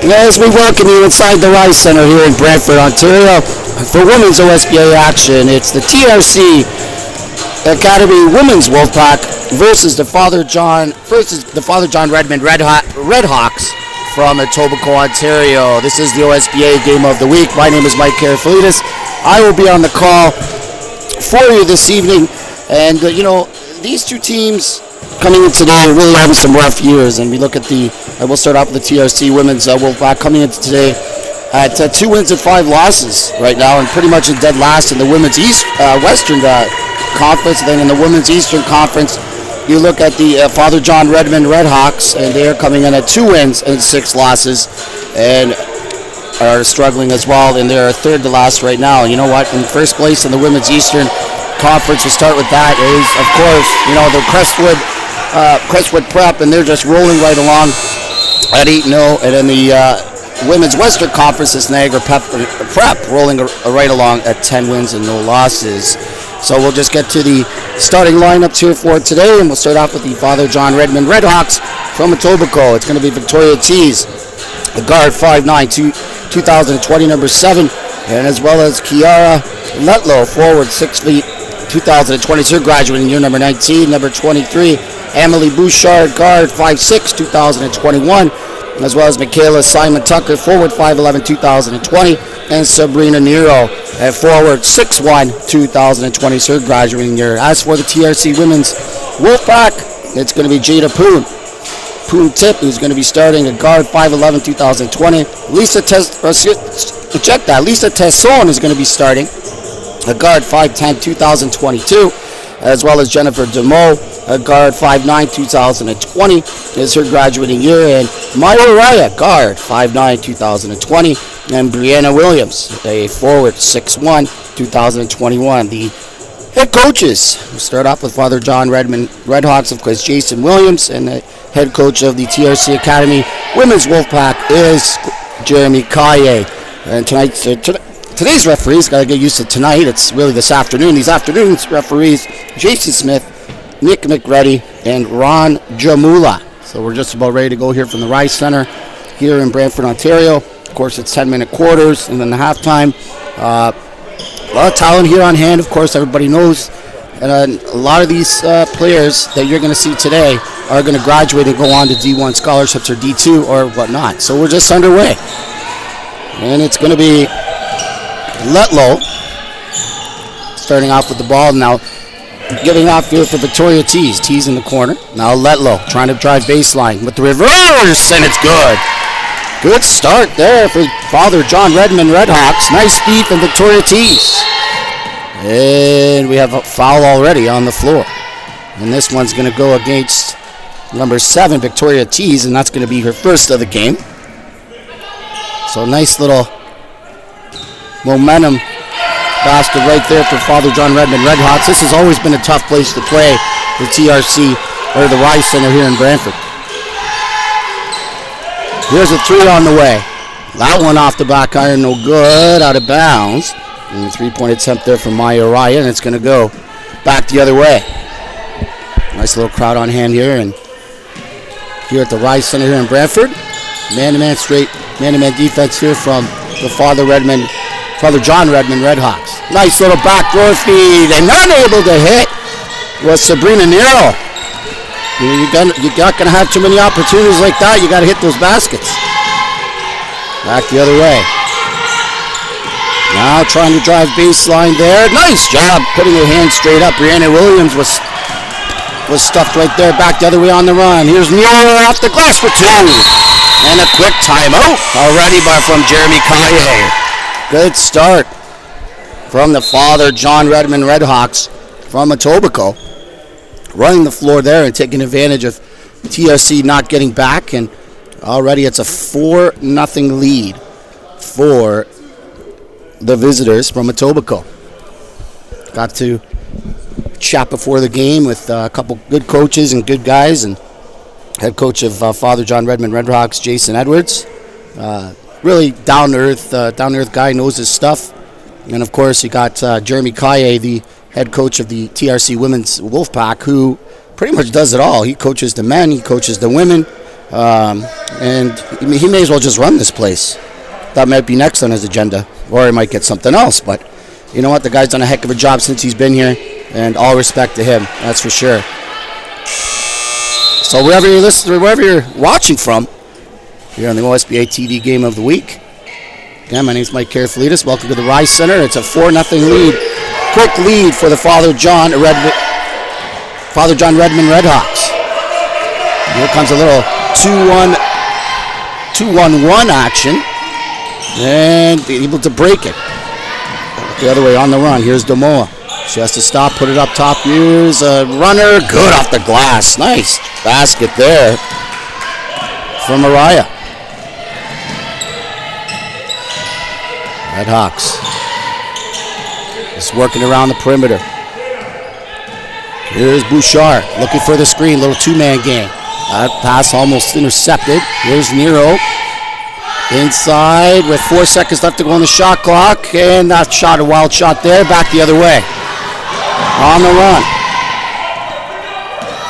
As we welcome you inside the Rice Center here in Brantford, Ontario, for women's OSBA action, it's the TRC Academy Women's Wolfpack versus the Father John Redmond Redhawks from Etobicoke, Ontario. This is the OSBA game of the week. My name is Mike Karafalidis. I will be on the call for you this evening, and these two teams coming in today are really having some rough years, and we look at we'll start off with the TRC Women's Wolfpack coming into today at 2 wins and 5 losses right now, and pretty much in dead last in the Women's Western Conference. Then in the Women's Eastern Conference, you look at the Father John Redmond Redhawks, and they are coming in at 2 wins and 6 losses, and are struggling as well, and they're third to last right now. You know what? In first place in the Women's Eastern Conference, we'll start with that, is, of course, the Crestwood Prep, and they're just rolling right along at 8-0, and in the Women's Western Conference, it's Niagara Prep rolling right along at 10 wins and no losses. So we'll just get to the starting lineups here for today, and we'll start off with the Father John Redmond Redhawks from Etobicoke. It's going to be Victoria Tees, the guard, 5'9", 2020, number 7, and as well as Kiara Letlow, forward, 6 feet, 2022, graduating year, number 19, number 23. Emily Bouchard, guard, 5'6", 2021, as well as Michaela Simon Tucker, forward, 5'11", 2020, and Sabrina Nero at forward, 6'1", 2020, graduating year. As for the TRC Women's Wolfpack, it's going to be Jada Poon Tip, who's going to be starting at guard, 5'11", 2020. Lisa Tesson is going to be starting a guard, 5'10", 2022, as well as Jennifer Demeaux, a guard, 5'9", 2020, is her graduating year, and Maya Raya, guard, 5'9", 2020, and Brianna Williams, a forward, 6'1", 2021. The head coaches, we'll start off with Father John Redmond Redhawks, of course, Jason Williams, and the head coach of the TRC Academy Women's Wolfpack is Jeremy Kaye. And today's referees, got to get used to tonight, it's really this afternoon. These afternoons referees, Jason Smith, Nick McReady, and Ron Jamula. So we're just about ready to go here from the Rice Center here in Brantford, Ontario. Of course, it's 10-minute quarters and then the halftime. A lot of talent here on hand, of course, everybody knows. And a lot of these players that you're going to see today are going to graduate and go on to D1 scholarships or D2 or whatnot. So we're just underway. And it's going to be Letlow starting off with the ball now. Giving off here for Victoria Tees. Tees in the corner. Now Letlow trying to drive baseline with the reverse, and it's good. Good start there for Father John Redmond Redhawks. Nice speed from Victoria Tees. And we have a foul already on the floor. And this one's going to go against number 7, Victoria Tees, and that's going to be her first of the game. So nice little momentum basket right there for Father John Redmond Redhawks. This has always been a tough place to play, the TRC, or the Rice Center here in Brantford. Here's a 3 on the way. That one off the back iron, no good, out of bounds. And a 3-point attempt there from Maya Raya, and it's going to go back the other way. Nice little crowd on hand here, and here at the Rice Center here in Brantford. Man-to-man defense here from the Father John Redmond Redhawks. Nice little backdoor feed, and unable to hit was Sabrina Nero. You're not going to have too many opportunities like that. You got to hit those baskets. Back the other way. Now trying to drive baseline there. Nice job putting her hand straight up. Brianna Williams was stuffed right there. Back the other way on the run. Here's Nero off the glass for 2. And a quick timeout already from Jeremy Kaye. Good start from the Father John Redmond Redhawks from Etobicoke. Running the floor there and taking advantage of TRC not getting back. And already it's a 4-0 lead for the visitors from Etobicoke. Got to chat before the game with a couple good coaches and good guys. And head coach of Father John Redmond Redhawks, Jason Edwards. Really down-to-earth guy, knows his stuff. And, of course, you got Jeremy Kaye, the head coach of the TRC Women's Wolfpack, who pretty much does it all. He coaches the men, he coaches the women, And he may as well just run this place. That might be next on his agenda, or he might get something else. But you know what? The guy's done a heck of a job since he's been here, and all respect to him. That's for sure. So wherever you're listening, wherever you're watching from, here on the OSBA TV Game of the Week. Again, my name is Mike Carafalitis. Welcome to the Rise Center. It's a 4-0 lead. Quick lead for the Father John Redmond Redhawks. Here comes a little 2-1-1 action. And able to break it. The other way on the run. Here's Damoa. She has to stop, put it up top. Here's a runner. Good off the glass. Nice basket there from Mariah. Redhawks just working around the perimeter. Here's Bouchard looking for the screen. Little two-man game. That pass almost intercepted. Here's Nero. Inside with 4 seconds left to go on the shot clock. And that shot, a wild shot there. Back the other way. On the run.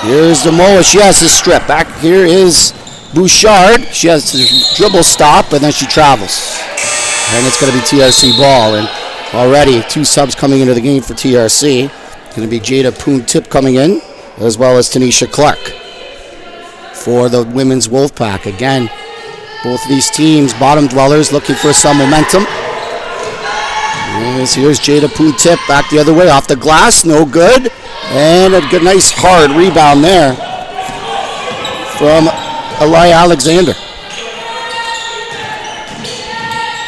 Here's Damoa. She has to strip. Back here is Bouchard. She has to dribble stop, and then she travels. And it's going to be TRC ball. And already 2 subs coming into the game for TRC. Going to be Jada Poon-Tip coming in, as well as Tanisha Clark for the women's Wolfpack. Again, both of these teams, bottom dwellers, looking for some momentum. Here's Jada Poon-Tip back the other way, off the glass, no good. And a good, nice hard rebound there from Elia Alexander.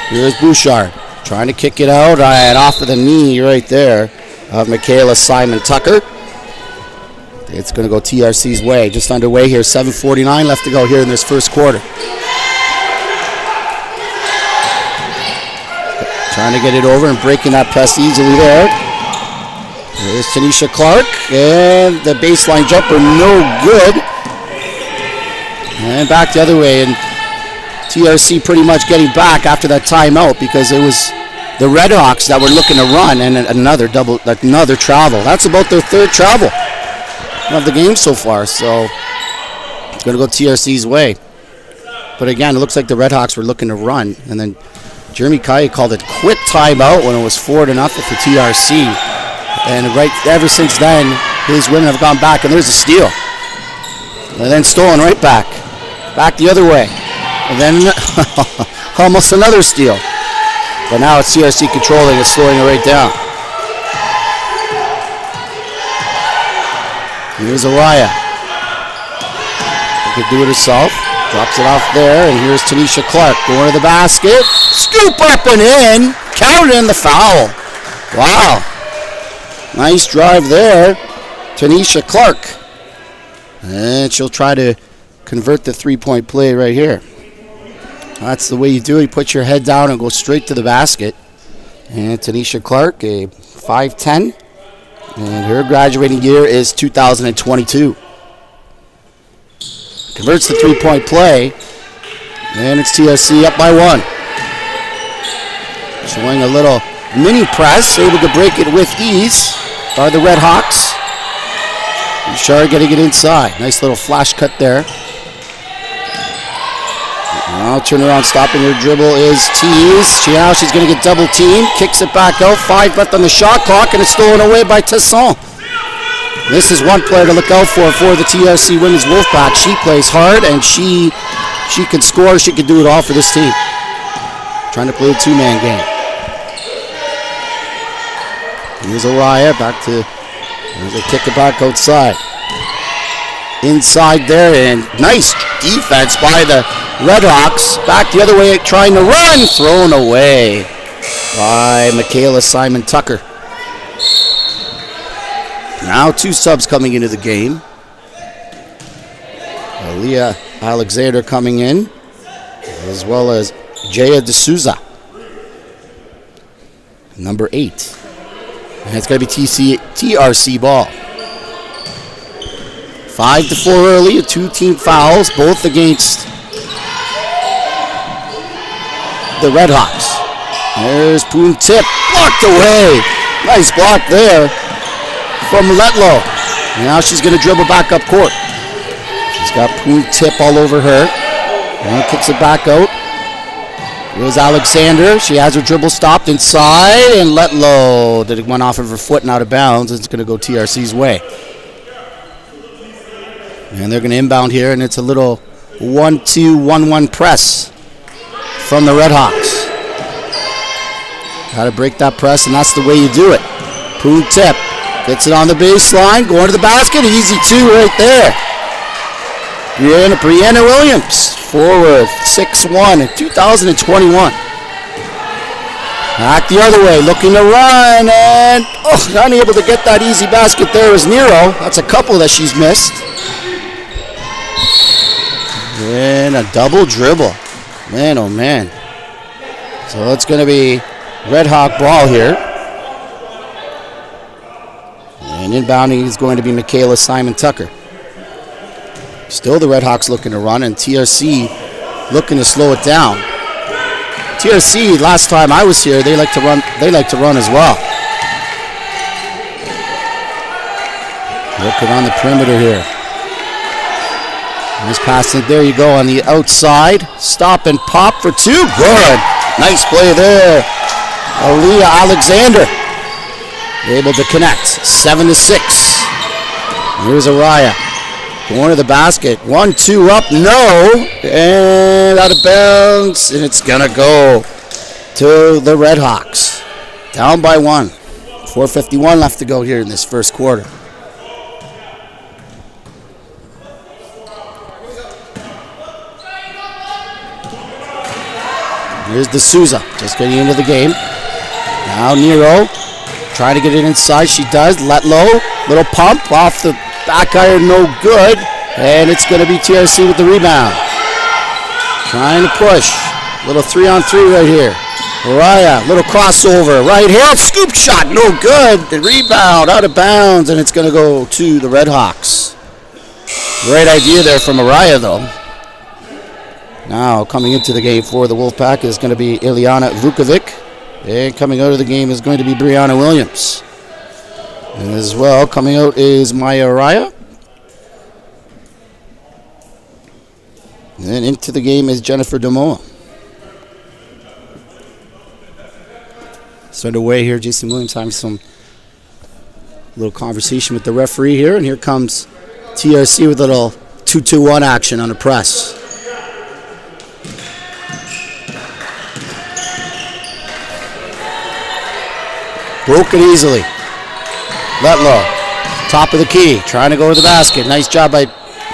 Here's Bouchard trying to kick it out, and off of the knee right there of Michaela Simon Tucker. It's going to go TRC's way. Just underway here, 7:49 left to go here in this first quarter. Trying to get it over and breaking that press easily there. There's Tanisha Clark, and the baseline jumper, no good. And back the other way, and TRC pretty much getting back after that timeout because it was the Redhawks that were looking to run, and another travel. That's about their 3rd travel of the game so far, so it's going to go TRC's way. But again, it looks like the Redhawks were looking to run, and then Jeremy Kaya called it quick timeout when it was 4-0 for TRC. And right ever since then, his women have gone back, and there's a steal. And then stolen right back. Back the other way. And then almost another steal. But now it's TRC controlling it, slowing it right down. Here's Araya. She can do it herself. Drops it off there, and here's Tanisha Clark going to the basket. Scoop up and in. Counted in the foul. Wow. Nice drive there. Tanisha Clark. And she'll try to convert the 3-point play right here. That's the way you do it. You put your head down and go straight to the basket. And Tanisha Clark, a 5'10", and her graduating year is 2022. Converts the 3-point play, and it's TRC up by 1. Showing a little mini press, able to break it with ease by the Redhawks. Bouchard getting it inside. Nice little flash cut there. Now turnaround, stopping her dribble is Tease. Now she's going to get double teamed. Kicks it back out. 5 left on the shot clock, and it's stolen away by Tesson. This is one player to look out for the TRC Women's Wolfpack. She plays hard, and she can score. She can do it all for this team. Trying to play a 2-man game. Here's Araya back to, they kick it back outside. Inside there, and nice defense by the Redhawks. Back the other way, trying to run. Thrown away by Michaela Simon Tucker. Now 2 subs coming into the game. Elia Alexander coming in, as well as Jaya D'Souza, number 8. And it's going to be TRC ball. 5-4 early, 2 team fouls, both against the Redhawks. There's Poon-Tip, blocked away. Nice block there from Letlow. Now she's going to dribble back up court. She's got Poon Tip all over her. And kicks it back out. Here's Alexander. She has her dribble stopped inside and let low. That it went off of her foot and out of bounds. It's going to go TRC's way. And they're going to inbound here, and it's a little 1-2-1-1 press from the Redhawks. Got to break that press, and that's the way you do it. Poon Tip gets it on the baseline, going to the basket. Easy two right there. Brianna Williams, forward, 6'1" in 2021. Back the other way, looking to run, and unable to get that easy basket there is Nero. That's a couple that she's missed. And a double dribble. Man, oh man. So it's going to be Red Hawk ball here. And inbounding is going to be Michaela Simon Tucker. Still the Redhawks looking to run, and TRC looking to slow it down. TRC, last time I was here, they like to run as well. Looking on the perimeter here. Nice pass, and there you go on the outside. Stop and pop for two. Good. Nice play there. Aaliyah Alexander able to connect. 7-6. Here's Araya. Going to the basket. 1-2 up. No. And out of bounds. And it's going to go to the Redhawks. Down by 1. 4:51 left to go here in this first quarter. Here's D'Souza, just getting into the game. Now Nero, trying to get it inside. She does. Let low, little pump off the back iron, no good. And it's going to be TRC with the rebound. Trying to push. Little 3-on-3 right here. Araya, little crossover. Right hand, scoop shot, no good. The rebound, out of bounds, and it's going to go to the Redhawks. Great idea there from Araya, though. Now coming into the game for the Wolfpack is going to be Ileana Vukovic. And coming out of the game is going to be Brianna Williams. And as well, coming out is Maya Araya. And then into the game is Jennifer Demoa. So underway here, Jason Williams having some little conversation with the referee here. And here comes TRC with a little 2-2-1 action on a press. Broken easily. Letlow. Top of the key. Trying to go to the basket. Nice job by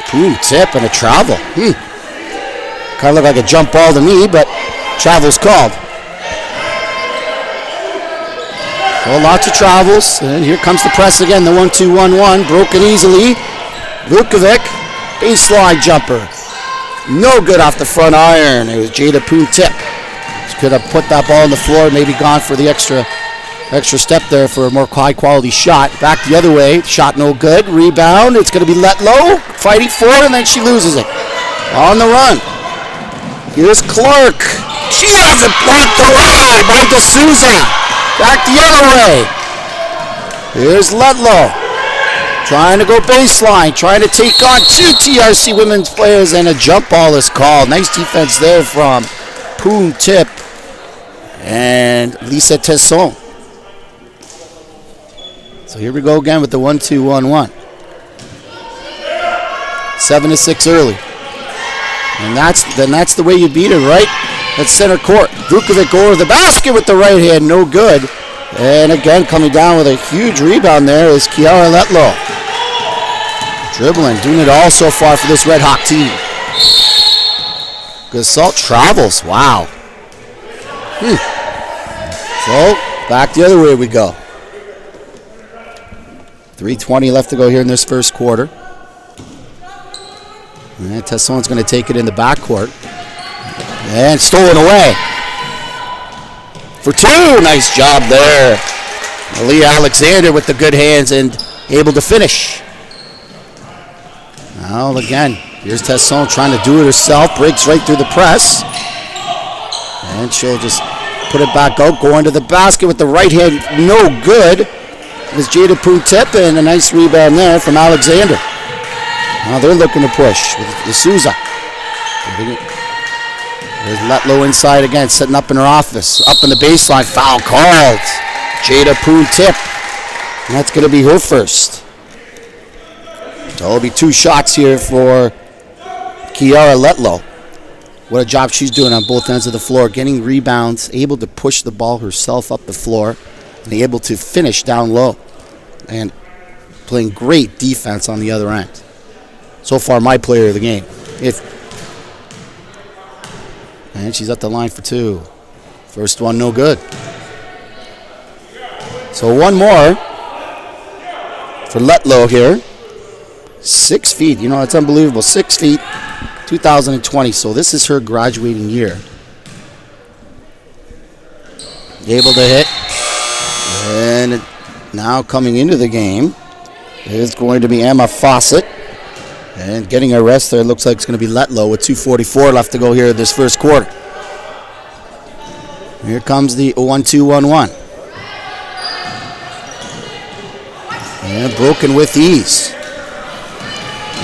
Poon Tip and a travel. Kind of looked like a jump ball to me, but travel's called. So lots of travels. And here comes the press again. The 1-2-1-1. Broken easily. Vukovic. Baseline jumper. No good off the front iron. It was Jada Poon Tip. She could have put that ball on the floor, maybe gone for the extra step there for a more high-quality shot. Back the other way. Shot no good. Rebound. It's going to be let low. Fighting for it, and then she loses it. On the run. Here's Clark. She has it blocked away by D'Souza. Back the other way. Here's Letlow. Trying to go baseline. Trying to take on two TRC women's players, and a jump ball is called. Nice defense there from Poon Tip and Lisa Tesson. So here we go again with the 1-2-1-1. 7-6 early. And that's the way you beat her, right? That's center court. Vukovic over the basket with the right hand, no good. And again, coming down with a huge rebound there is Kiara Letlow. Dribbling, doing it all so far for this Red Hawk team. Gasol travels, wow. So, back the other way we go. 3:20 left to go here in this first quarter. And Tesson's going to take it in the backcourt. And stolen away. For two. Nice job there. Aaliyah Alexander with the good hands and able to finish. Now again, here's Tesson trying to do it herself. Breaks right through the press. And she'll just put it back out. Going to the basket with the right hand. No good. It was Jada Poon Tip, and a nice rebound there from Alexander. Now they're looking to push with D'Souza. There's Letlow inside again, sitting up in her office. Up in the baseline, foul called. Jada Poon tip. And that's going to be her first. So it'll be 2 shots here for Kiara Letlow. What a job she's doing on both ends of the floor, getting rebounds, able to push the ball herself up the floor, and able to finish down low. And playing great defense on the other end. So far, my player of the game. And she's at the line for 2. First one, no good. So one more for Letlow here. 6 feet. You know, it's unbelievable. 6 feet, 2020. So this is her graduating year. Able to hit. And now coming into the game is going to be Emma Fawcett. And getting a rest there, looks like it's going to be Letlow with 2:44 left to go here in this first quarter. Here comes the 1-2-1-1. And broken with ease.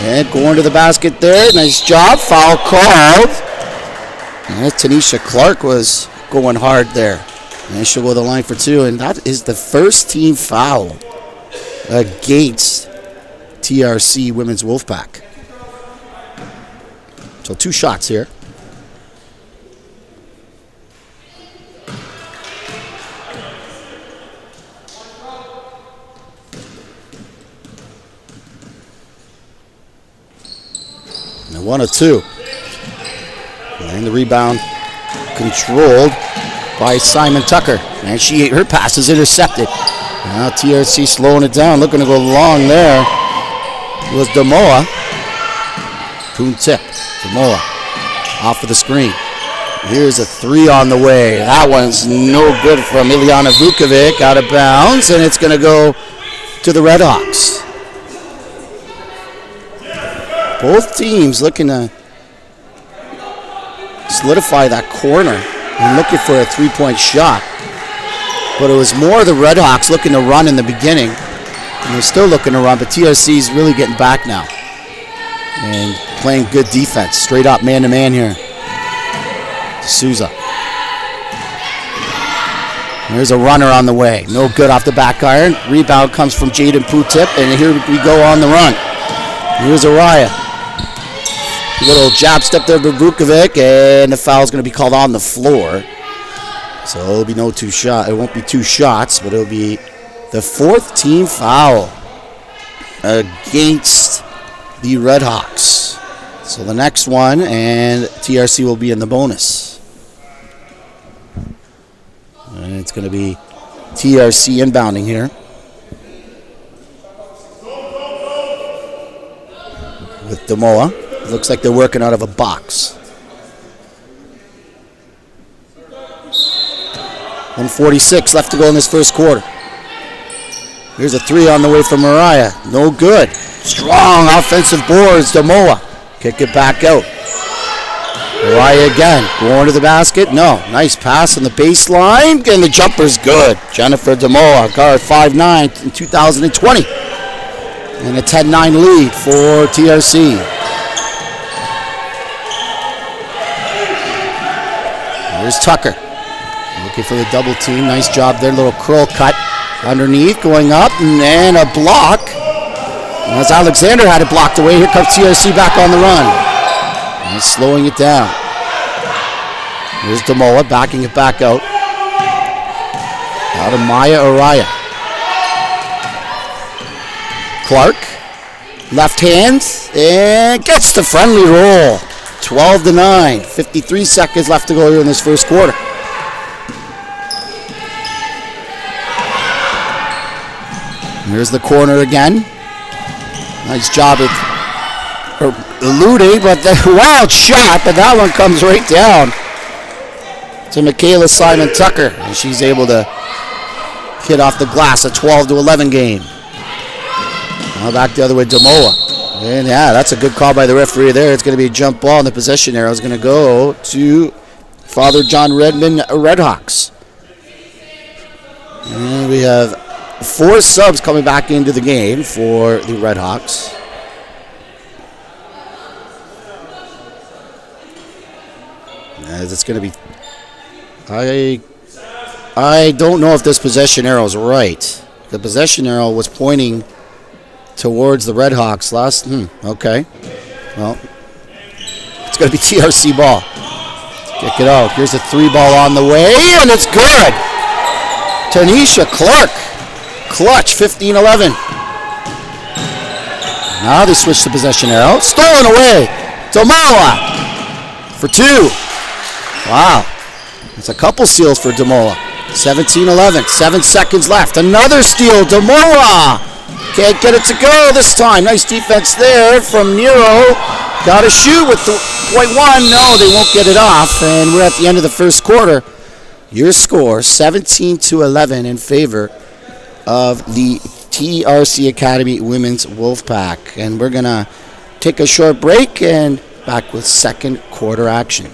And going to the basket there. Nice job. Foul called. And Tanisha Clark was going hard there. And she'll go to the line for 2. And that is the first team foul against TRC Women's Wolfpack. So 2 shots here. And 1 of 2. And the rebound controlled by Simon Tucker. And her pass is intercepted. Now TRC slowing it down, looking to go long there. It was Damoa. Poon tip. Damoa off of the screen. Here's a 3 on the way. That one's no good from Ilyana Vukovic, out of bounds, and it's going to go to the Redhawks. Both teams looking to solidify that corner and looking for a 3-point shot. But it was more the Redhawks looking to run in the beginning. And they're still looking to run, but TRC is really getting back now. And playing good defense. Straight up man-to-man here. D'Souza. There's a runner on the way. No good off the back iron. Rebound comes from Jaden Putip, and here we go on the run. Here's Araya. Little jab step there to Vukovic, and the foul's going to be called on the floor. So it'll be no 2 shot. It won't be 2 shots, but it'll be the 4th team foul against the Redhawks. So the next one, and TRC will be in the bonus. And it's going to be TRC inbounding here. With Damoa. It looks like they're working out of a box. 1:46 left to go in this first quarter. Here's a 3 on the way from Mariah. No good. Strong offensive boards. Damoa. Kick it back out. Mariah again. Going to the basket. No. Nice pass on the baseline. And the jumper's good. Jennifer Damoa, guard 5'9" in 2020. And a 10-9 lead for TRC. Here's Tucker. Looking for the double team. Nice job there. Little curl cut underneath. Going up. And a block. And as Alexander had it blocked away, here comes TRC back on the run. And slowing it down. Here's Damoa backing it back out. Out of Maya Araya. Clark. Left hand. And gets the friendly roll. 12-9. 53 seconds left to go here in this first quarter. Here's the corner again. Nice job of eluding, but the wild shot, but that one comes right down to Michaela Simon Tucker, and she's able to hit off the glass. A 12-11 game. Now back the other way, Damoa. And yeah, that's a good call by the referee there. It's going to be a jump ball, and the possession arrow is going to go to Father John Redmond Redhawks. And we have 4 subs coming back into the game for the Redhawks. As it's going to be... I don't know if this possession arrow is right. The possession arrow was pointing towards the Redhawks last... okay. Well, it's going to be TRC ball. Kick it out. Here's a 3-ball on the way, and it's good. Tanisha Clark. Clutch, 15-11. Now they switch the possession arrow. Stolen away. Domola for 2. Wow. It's a couple steals for Domola. 17-11. 7 seconds left. Another steal. Domola. Can't get it to go this time. Nice defense there from Nero. Got to shoot with the .1. No, they won't get it off. And we're at the end of the first quarter. Your score, 17-11 in favor of the TRC Academy Women's Wolfpack. And we're going to take a short break and back with second quarter action.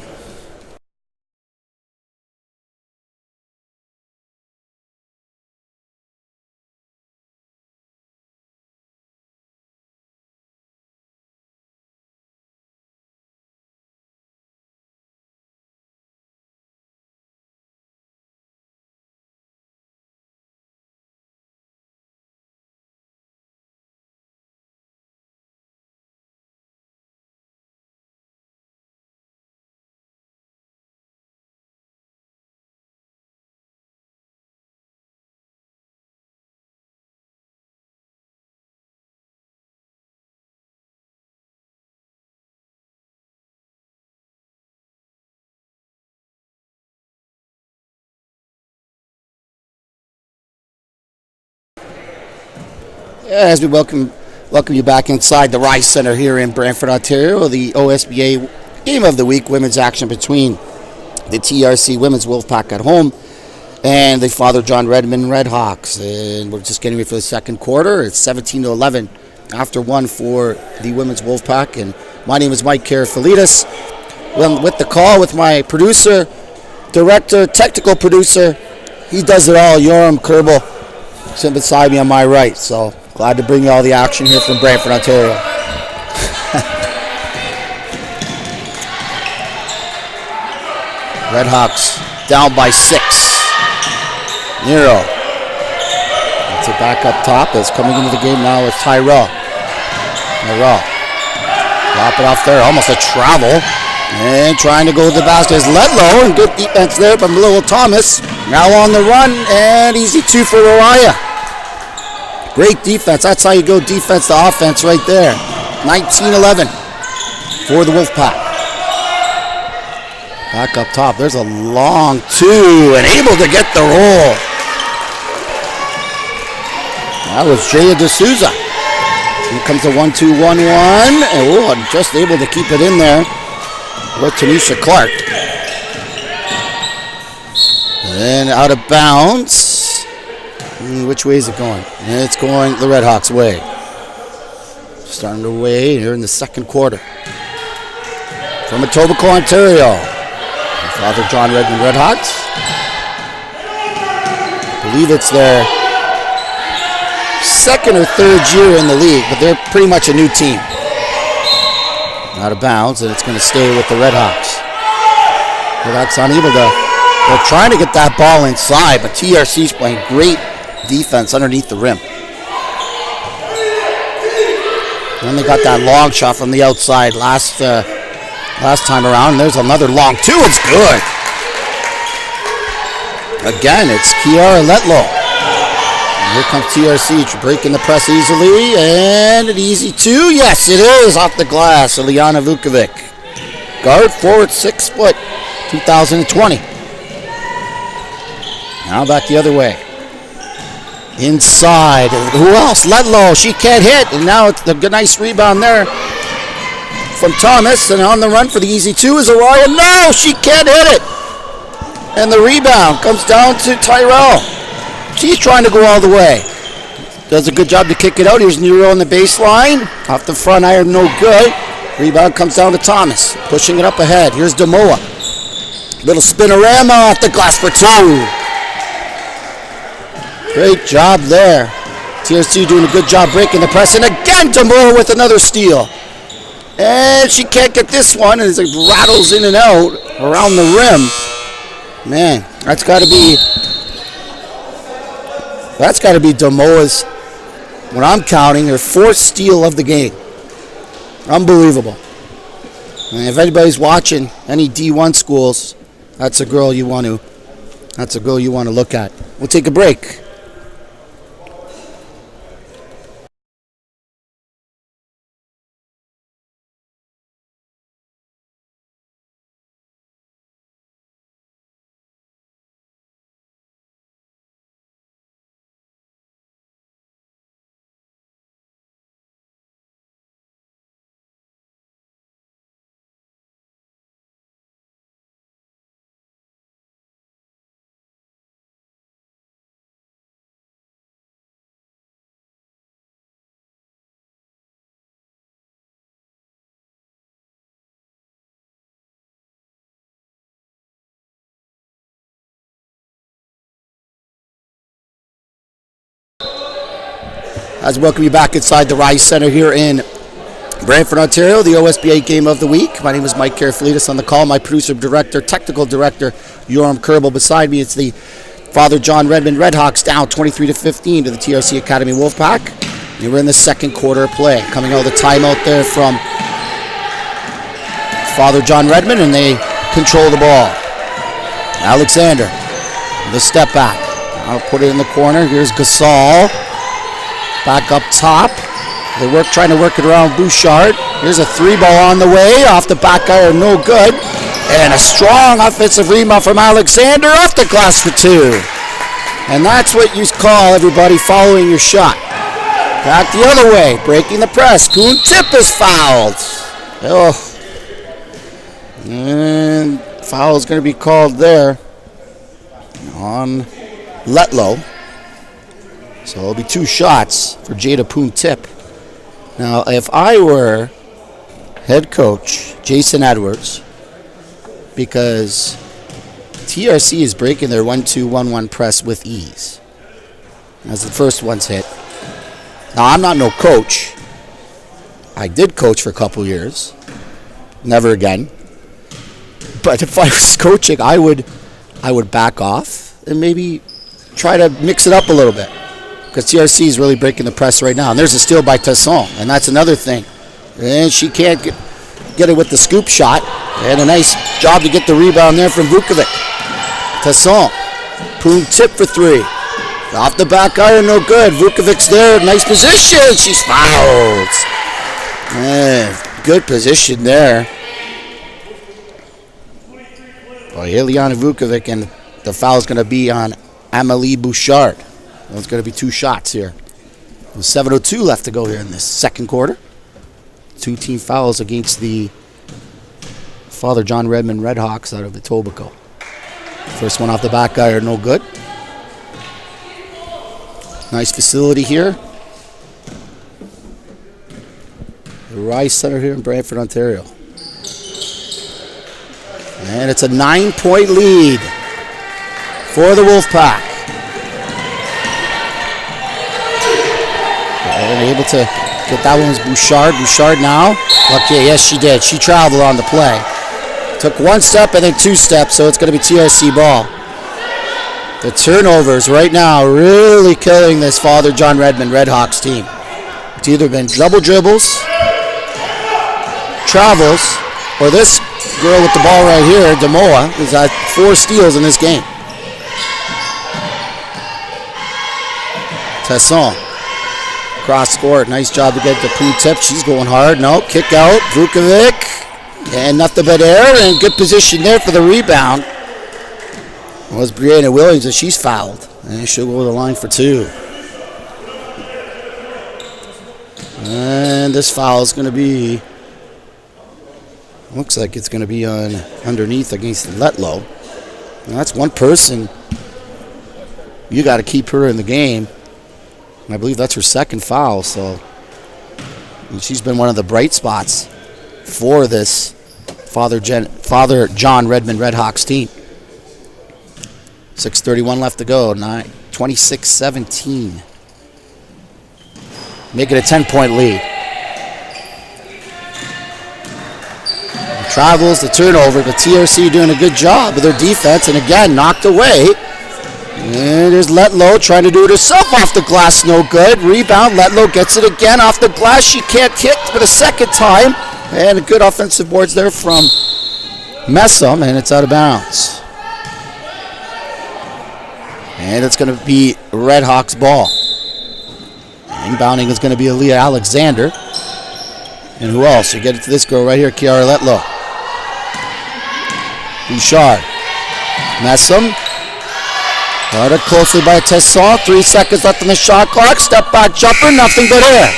As we welcome you back inside the Rice Center here in Brantford, Ontario, the OSBA Game of the Week, women's action between the TRC Women's Wolfpack at home and the Father John Redmond Redhawks. And we're just getting ready for the second quarter. It's 17-11 after 1 for the Women's Wolfpack. And my name is Mike Karafilides. Well, with the call with my producer, director, technical producer, he does it all, Yoram Kerbal, sitting beside me on my right. So glad to bring you all the action here from Brantford, Ontario. Redhawks down by 6. Nero. It's a back up top. It's coming into the game now with Tyrell. Drop it off there. Almost a travel. And trying to go to the basket is Ledlow. And good defense there from Little Thomas. Now on the run. And easy 2 for Rariah. Great defense. That's how you go defense to offense right there. 19-11 for the Wolfpack. Back up top. There's a long 2 and able to get the roll. That was Jaya D'Souza. Here comes the 1-2-1-1. And just able to keep it in there with Tanisha Clark. And then out of bounds. Which way is it going? It's going the Redhawks' way. Starting the way here in the second quarter. From Etobicoke, Ontario. Father John Redmond Redhawks. I believe it's their second or third year in the league, but they're pretty much a new team. Out of bounds, and it's going to stay with the Redhawks. Redhawks unable to... They're trying to get that ball inside, but TRC's playing great defense underneath the rim. And then they got that long shot from the outside last time around. And there's another long 2. It's good. Again, it's Kiara Letlow. And here comes TRC breaking the press easily. And an easy 2. Yes, it is off the glass. Ilyana Vukovic. Guard forward, 6 foot, 2020. Now back the other way. Inside. Who else? Letlow. She can't hit. And now it's a nice rebound there from Thomas. And on the run for the easy 2 is Araya. No, she can't hit it. And the rebound comes down to Tyrell. She's trying to go all the way. Does a good job to kick it out. Here's Nero on the baseline. Off the front iron, no good. Rebound comes down to Thomas. Pushing it up ahead. Here's Damoa. Little spinorama off the glass for 2. Great job there. TRC doing a good job breaking the press. And again, Damoa with another steal. And she can't get this one as it rattles in and out. around the rim. Man, that's got to be Damoa's, when I'm counting, her 4th steal of the game. Unbelievable. And if anybody's watching any D1 schools, that's a girl you want to look at. We'll take a break. As we welcome you back inside the Rise Center here in Brantford, Ontario, the OSBA Game of the Week. My name is Mike Karafalidis on the call. My producer, director, technical director, Yoram Kerbal. Beside me, it's the Father John Redmond Redhawks down 23-15 to the TRC Academy Wolfpack. And we're in the second quarter of play. Coming out of the timeout there from Father John Redmond, and they control the ball. Alexander, the step back. I'll put it in the corner. Here's Gasol. Back up top. They're trying to work it around Bouchard. Here's a 3-ball on the way. Off the back iron, no good. And a strong offensive rebound from Alexander off the glass for 2. And that's what you call, everybody, following your shot. Back the other way. Breaking the press. Kuhn Tip is fouled. Oh. And foul is going to be called there on Letlow. So it'll be 2 shots for Jada Poon Tip. Now, if I were head coach Jason Edwards, because TRC is breaking their 1-2-1-1 press with ease as the first one's hit. Now, I'm not no coach. I did coach for a couple years. Never again. But if I was coaching, I would back off and maybe try to mix it up a little bit. Because TRC is really breaking the press right now. And there's a steal by Tesson, and that's another thing. And she can't get it with the scoop shot. And a nice job to get the rebound there from Vukovic. Tesson, Poon Tip for 3. Off the back iron, no good. Vukovic's there, nice position. She's fouled. Man, good position there by Ileana Vukovic, and the foul is going to be on Amélie Bouchard. There's going to be 2 shots here. There's 7:02 left to go here in this second quarter. 2 team fouls against the Father John Redmond Redhawks out of Etobicoke. First one off the back iron, no good. Nice facility here. The Rise Center here in Brantford, Ontario. And it's a 9-point lead for the Wolfpack. And able to get that one was Bouchard. Bouchard now. Okay, yes, she did. She traveled on the play. Took 1 step and then 2 steps, so it's going to be TRC ball. The turnovers right now really killing this Father John Redmond Redhawks team. It's either been double dribbles, travels, or this girl with the ball right here, Damoa, has had 4 steals in this game. Tesson. Cross court. Nice job to get the Poon Tip. She's going hard. No, kick out. Vukovic. And nothing but air. And good position there for the rebound. Was Brianna Williams, and she's fouled. And she'll go to the line for 2. And this foul is going to be, looks like it's going to be on underneath against Letlow. And that's one person. You got to keep her in the game. And I believe that's her second foul, so she's been one of the bright spots for this Father John Redmond Redhawks team. 6:31 left to go. 26-17. Make it a 10-point lead. travels the turnover, but TRC doing a good job with their defense, and again, knocked away. And there's Letlow trying to do it herself off the glass, no good. Rebound, Letlow gets it again off the glass. She can't hit for the second time. And a good offensive boards there from Messam, and it's out of bounds. And it's going to be Redhawks ball. Inbounding is going to be Aaliyah Alexander. And who else? You get it to this girl right here, Kiara Letlow. Bouchard. Messam. Guarded closely by Tesson. 3 seconds left on the shot clock. Step back jumper, nothing but air.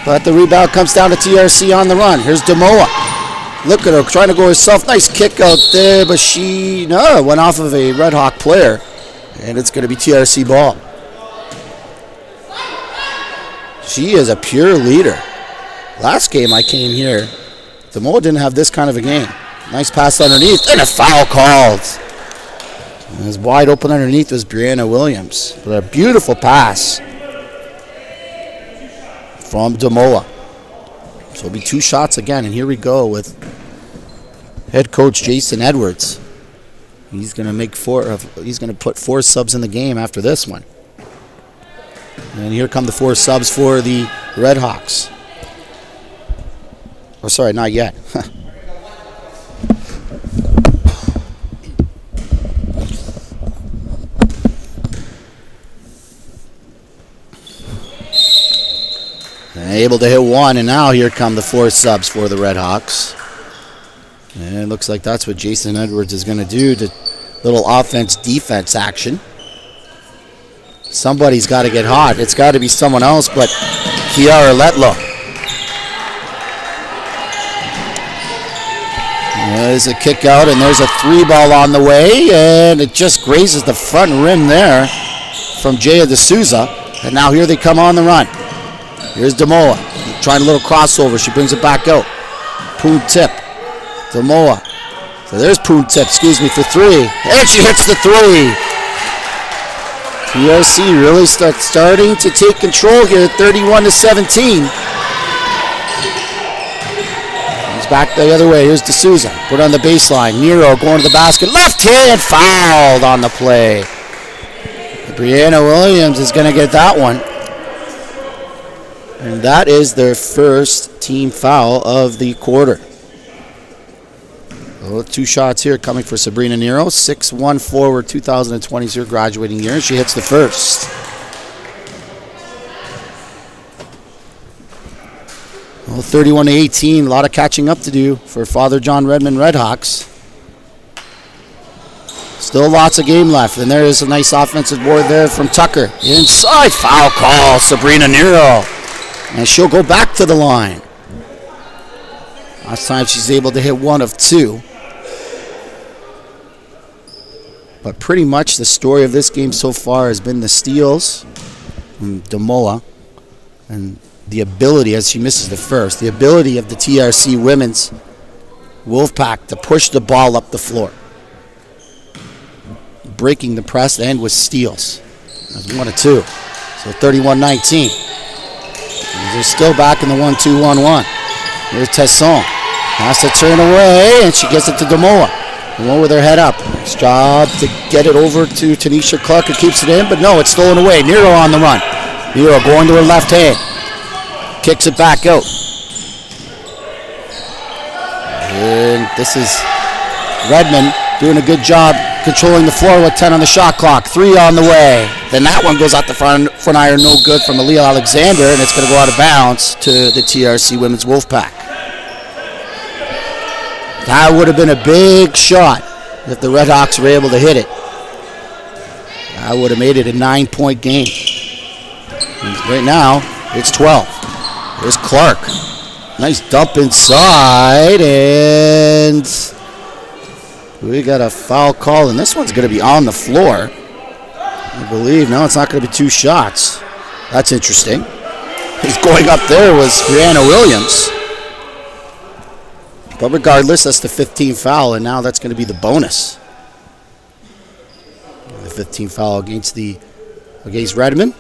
But the rebound comes down to TRC on the run. Here's Demoa. Look at her trying to go herself. Nice kick out there, but she went off of a Red Hawk player. And it's going to be TRC ball. She is a pure leader. Last game I came here, Demoa didn't have this kind of a game. Nice pass underneath, and a foul called. And it was wide open underneath was Brianna Williams. But a beautiful pass from Demoa. So it'll be 2 shots again, and here we go with head coach Jason Edwards. He's going to make he's going to put 4 subs in the game after this one. And here come the 4 subs for the Redhawks. Oh, sorry, not yet. Able to hit 1, and now here come the 4 subs for the Redhawks. And it looks like that's what Jason Edwards is going to do, the little offense-defense action. Somebody's got to get hot. It's got to be someone else but Kiara Letlow. There's a kick out, and there's a 3-ball on the way, and it just grazes the front rim there from Jaya D'Souza. And now here they come on the run. Here's Demoa trying a little crossover. She brings it back out. Poon tip. Demoa. So there's Poon tip, for 3. And she hits the 3. TRC really starting to take control here, 31-17. He's back the other way. Here's D'Souza. Put on the baseline. Nero going to the basket. Left hand fouled on the play. Brianna Williams is going to get that one. And that is their first team foul of the quarter. 2 shots here coming for Sabrina Nero. 6'1" forward, 2020's her graduating year. She hits the first. 31-18. A lot of catching up to do for Father John Redmond Redhawks. Still lots of game left. And there is a nice offensive board there from Tucker. Inside, foul call, Sabrina Nero. And she'll go back to the line. Last time she's able to hit 1 of 2. But pretty much the story of this game so far has been the steals from Demoa and the ability, as she misses the first, the ability of the TRC women's Wolfpack to push the ball up the floor. Breaking the press and with steals. That's 1 of 2. So 31-19. They're still back in the 1-2-1-1. Here's Tesson. Has to turn away, and she gets it to Demoa. Demoa with her head up. Nice job to get it over to Tanisha Clark, who keeps it in, but no, it's stolen away. Nero on the run. Nero going to her left hand. Kicks it back out. And this is Redmond doing a good job controlling the floor with 10 on the shot clock. 3 on the way. Then that one goes out the front iron, no good from Aaliyah Alexander, and it's going to go out of bounds to the TRC Women's Wolfpack. That would have been a big shot if the Redhawks were able to hit it. That would have made it a 9-point game. And right now, it's 12. There's Clark. Nice dump inside, and we got a foul call, and this one's going to be on the floor. I believe. No, it's not going to be 2 shots. That's interesting. Who's going up there was Brianna Williams. But regardless, that's the 15th foul, and now that's going to be the bonus. The 15th foul against Redmond.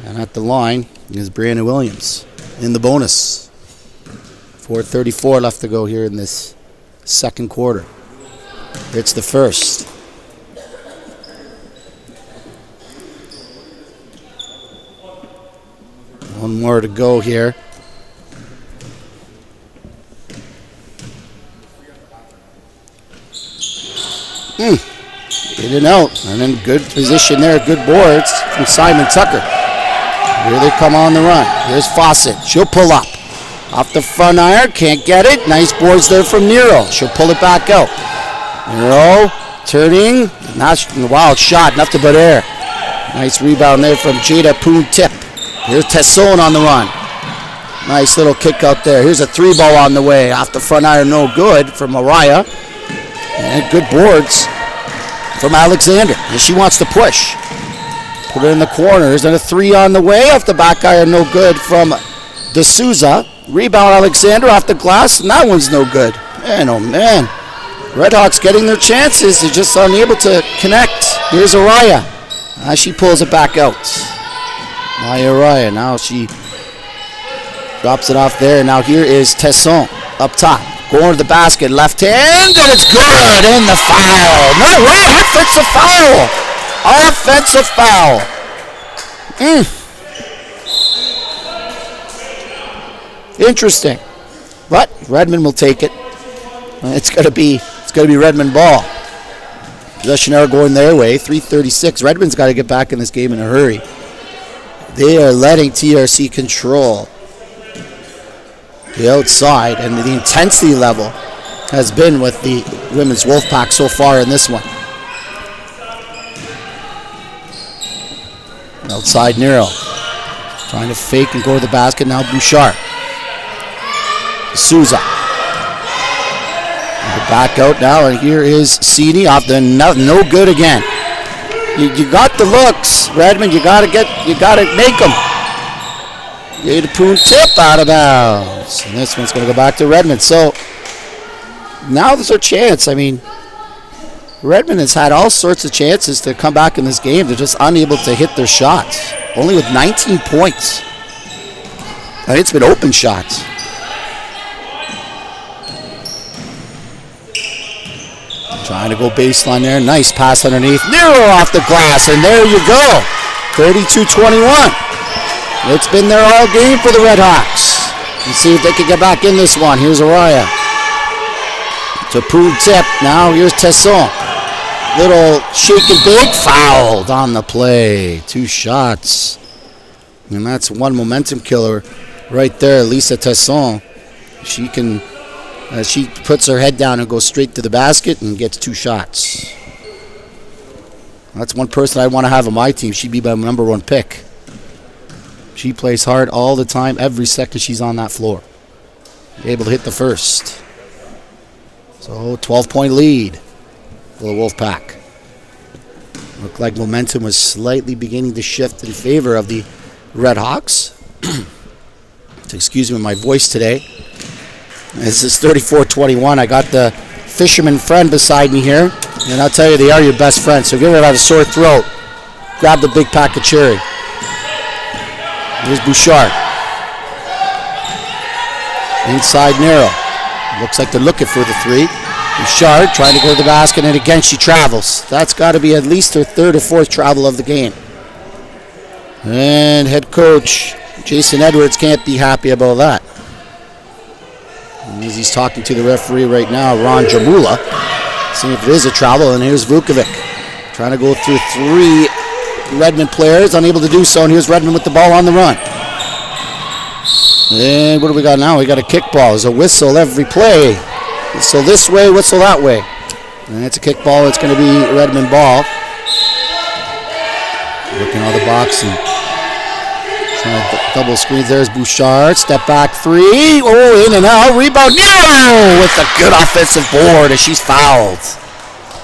And at the line is Brianna Williams in the bonus 4:34 left to go here in this second quarter. It's the first. One more to go here. In and out, and then good position there, good boards from Simon Tucker. Here they come on the run. Here's Fawcett. She'll pull up. Off the front iron, can't get it. Nice boards there from Nero. She'll pull it back out. Nero turning. Not a wild shot, nothing but air. Nice rebound there from Jada Poon Tip. Here's Tesson on the run. Nice little kick out there. Here's a 3-ball on the way. Off the front iron, no good from Mariah. And good boards from Alexander. And she wants to push. Put it in the corner. There's a 3 on the way. Off the back iron, no good from D'Souza. Rebound Alexander off the glass, and that one's no good. Man, oh man. Redhawks getting their chances. They're just unable to connect. Here's Araya. She pulls it back out. Maya Araya. Now she drops it off there. Now here is Tesson up top. Going to the basket. Left hand, and it's good. And the foul. No way. Offensive foul. Offensive foul. Interesting, but Redmond will take it. It's gonna be Redmond ball. Possession arrow going their way. 3:36. Redmond's got to get back in this game in a hurry. They are letting TRC control the outside, and the intensity level has been with the women's Wolfpack so far in this one. Outside Nero, trying to fake and go to the basket. Now Bouchard. Souza. Back out now, and here is Cini off the no good again. You got the looks, Redmond. You gotta make them. Get a Poon Tip out of bounds, and this one's gonna go back to Redmond. So now there's a chance. I mean, Redmond has had all sorts of chances to come back in this game. They're just unable to hit their shots. Only with 19 points. And it's been open shots. Trying to go baseline there. Nice pass underneath. Nero off the glass, and there you go. 32-21. It's been there all game for the Redhawks. Let's see if they can get back in this one. Here's Araya. To Poon Tip. Now here's Tesson. Little shake and bake. Fouled on the play. 2 shots. And that's one momentum killer right there. Lisa Tesson. She can... she puts her head down and goes straight to the basket and gets 2 shots. That's one person I want to have on my team. She'd be my number 1 pick. She plays hard all the time, every second she's on that floor. Able to hit the first. So 12-point lead for the Wolfpack. Looked like momentum was slightly beginning to shift in favor of the Redhawks. Excuse me, my voice today. This is 34-21. I got the fisherman friend beside me here. And I'll tell you, they are your best friends. So if you ever have a sore throat, grab the big pack of cherry. Here's Bouchard. Inside Nero. Looks like they're looking for the 3. Bouchard trying to go to the basket, and again she travels. That's got to be at least her 3rd or 4th travel of the game. And head coach Jason Edwards can't be happy about that. As he's talking to the referee right now, Ron Jamula, seeing if it is a travel. And here's Vukovic trying to go through 3 Redmond players, unable to do so. And here's Redmond with the ball on the run. And what do we got now? We got a kickball. There's a whistle every play. Whistle this way, whistle that way. And it's a kickball. It's going to be Redmond ball. Looking on the box and trying to double screens. There's Bouchard. Step back 3. Oh, in and out. Rebound. No! With a good offensive board as she's fouled.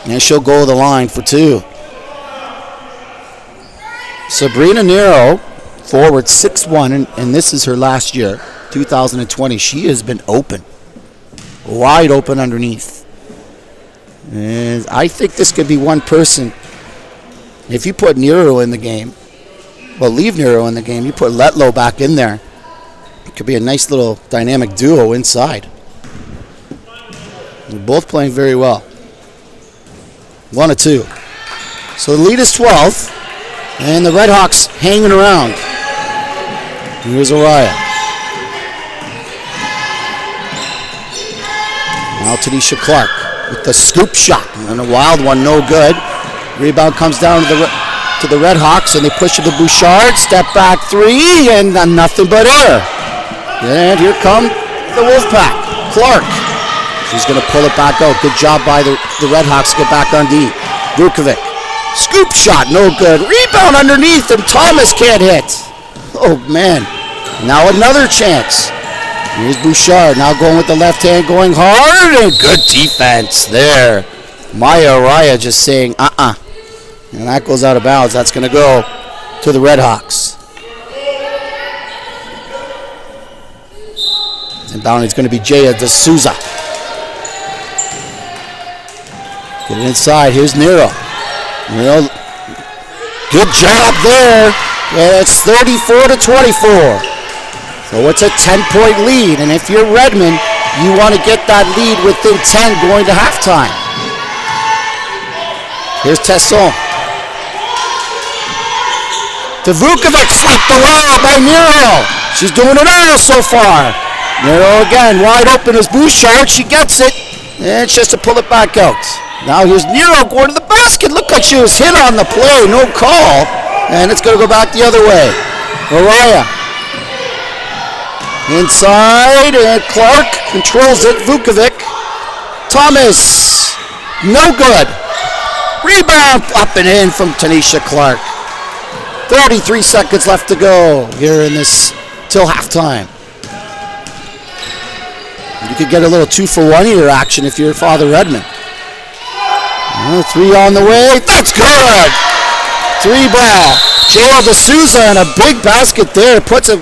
And she'll go to the line for 2. Sabrina Nero, forward 6'1", and this is her last year, 2020. She has been open. Wide open underneath. And I think this could be one person. If you put Nero in the game, well, leave Nero in the game. You put Letlow back in there. Could be a nice little dynamic duo inside. They're both playing very well. 1-2. So the lead is 12, and the Redhawks hanging around. Here's Araya. Now Tanisha Clark with the scoop shot, and a wild one, no good. Rebound comes down to the Redhawks, and they push it to Bouchard. Step back three, and nothing but error. And here come the Wolfpack. Clark. She's going to pull it back out. Good job by the Redhawks to get back on D. Vukovic. Scoop shot, no good. Rebound underneath, and Thomas can't hit. Oh, man. Now another chance. Here's Bouchard, now going with the left hand, going hard, and good defense there. Maya Araya just saying, And that goes out of bounds. That's going to go to the Redhawks. Inbound is going to be Jaya D'Souza. Get it inside. Here's Nero. Nero, good job there. Yeah, it's 34-24. So it's a 10-point lead. And if you're Redmond, you want to get that lead within 10 going to halftime. Here's Tesson. To Vukovic, swept the wall by Nero. She's doing it all so far. Nero again, wide open is Bouchard. She gets it, and it's just to pull it back out. Now here's Nero going to the basket. Looked like she was hit on the play, no call. And it's going to go back the other way. Araya. Inside, and Clark controls it. Vukovic. Thomas. No good. Rebound up and in from Tanisha Clark. 33 seconds left to go here in this till halftime. You could get a little 2-for-1 here action if you're Father Redmond. Three on the way. That's good. Three ball. Jaya D'Souza and a big basket there. Puts the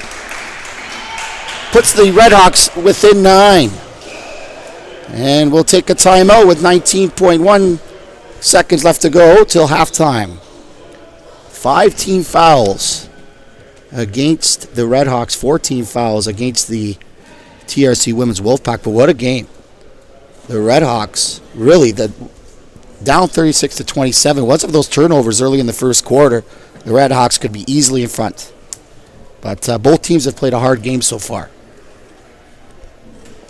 Redhawks within 9. And we'll take a timeout with 19.1 seconds left to go till halftime. 5 team fouls against the Redhawks. 14 fouls against the TRC Women's Wolfpack. But what a game. The Redhawks really down 36-27. Once of those turnovers early in the first quarter, the Redhawks could be easily in front. But both teams have played a hard game so far.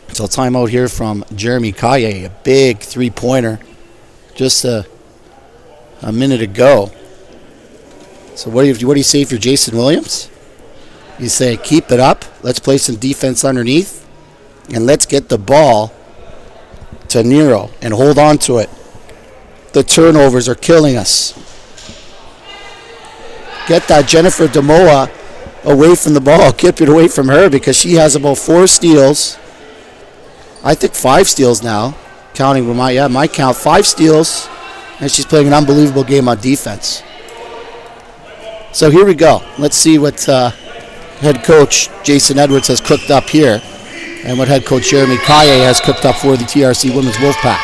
So timeout here from Jeremy Kaye, a big three-pointer just a minute ago. So what do you say if you're Jason Williams? You say keep it up. Let's play some defense underneath, and let's get the ball to Nero and hold on to it. The turnovers are killing us. Get that Jennifer Demoa away from the ball. Keep it away from her because she has about 4 steals. I think 5 steals now. Counting with my count, 5 steals. And she's playing an unbelievable game on defense. So here we go. Let's see what head coach Jason Edwards has cooked up here and what head coach Jeremy Kaye has cooked up for the TRC Women's Wolfpack.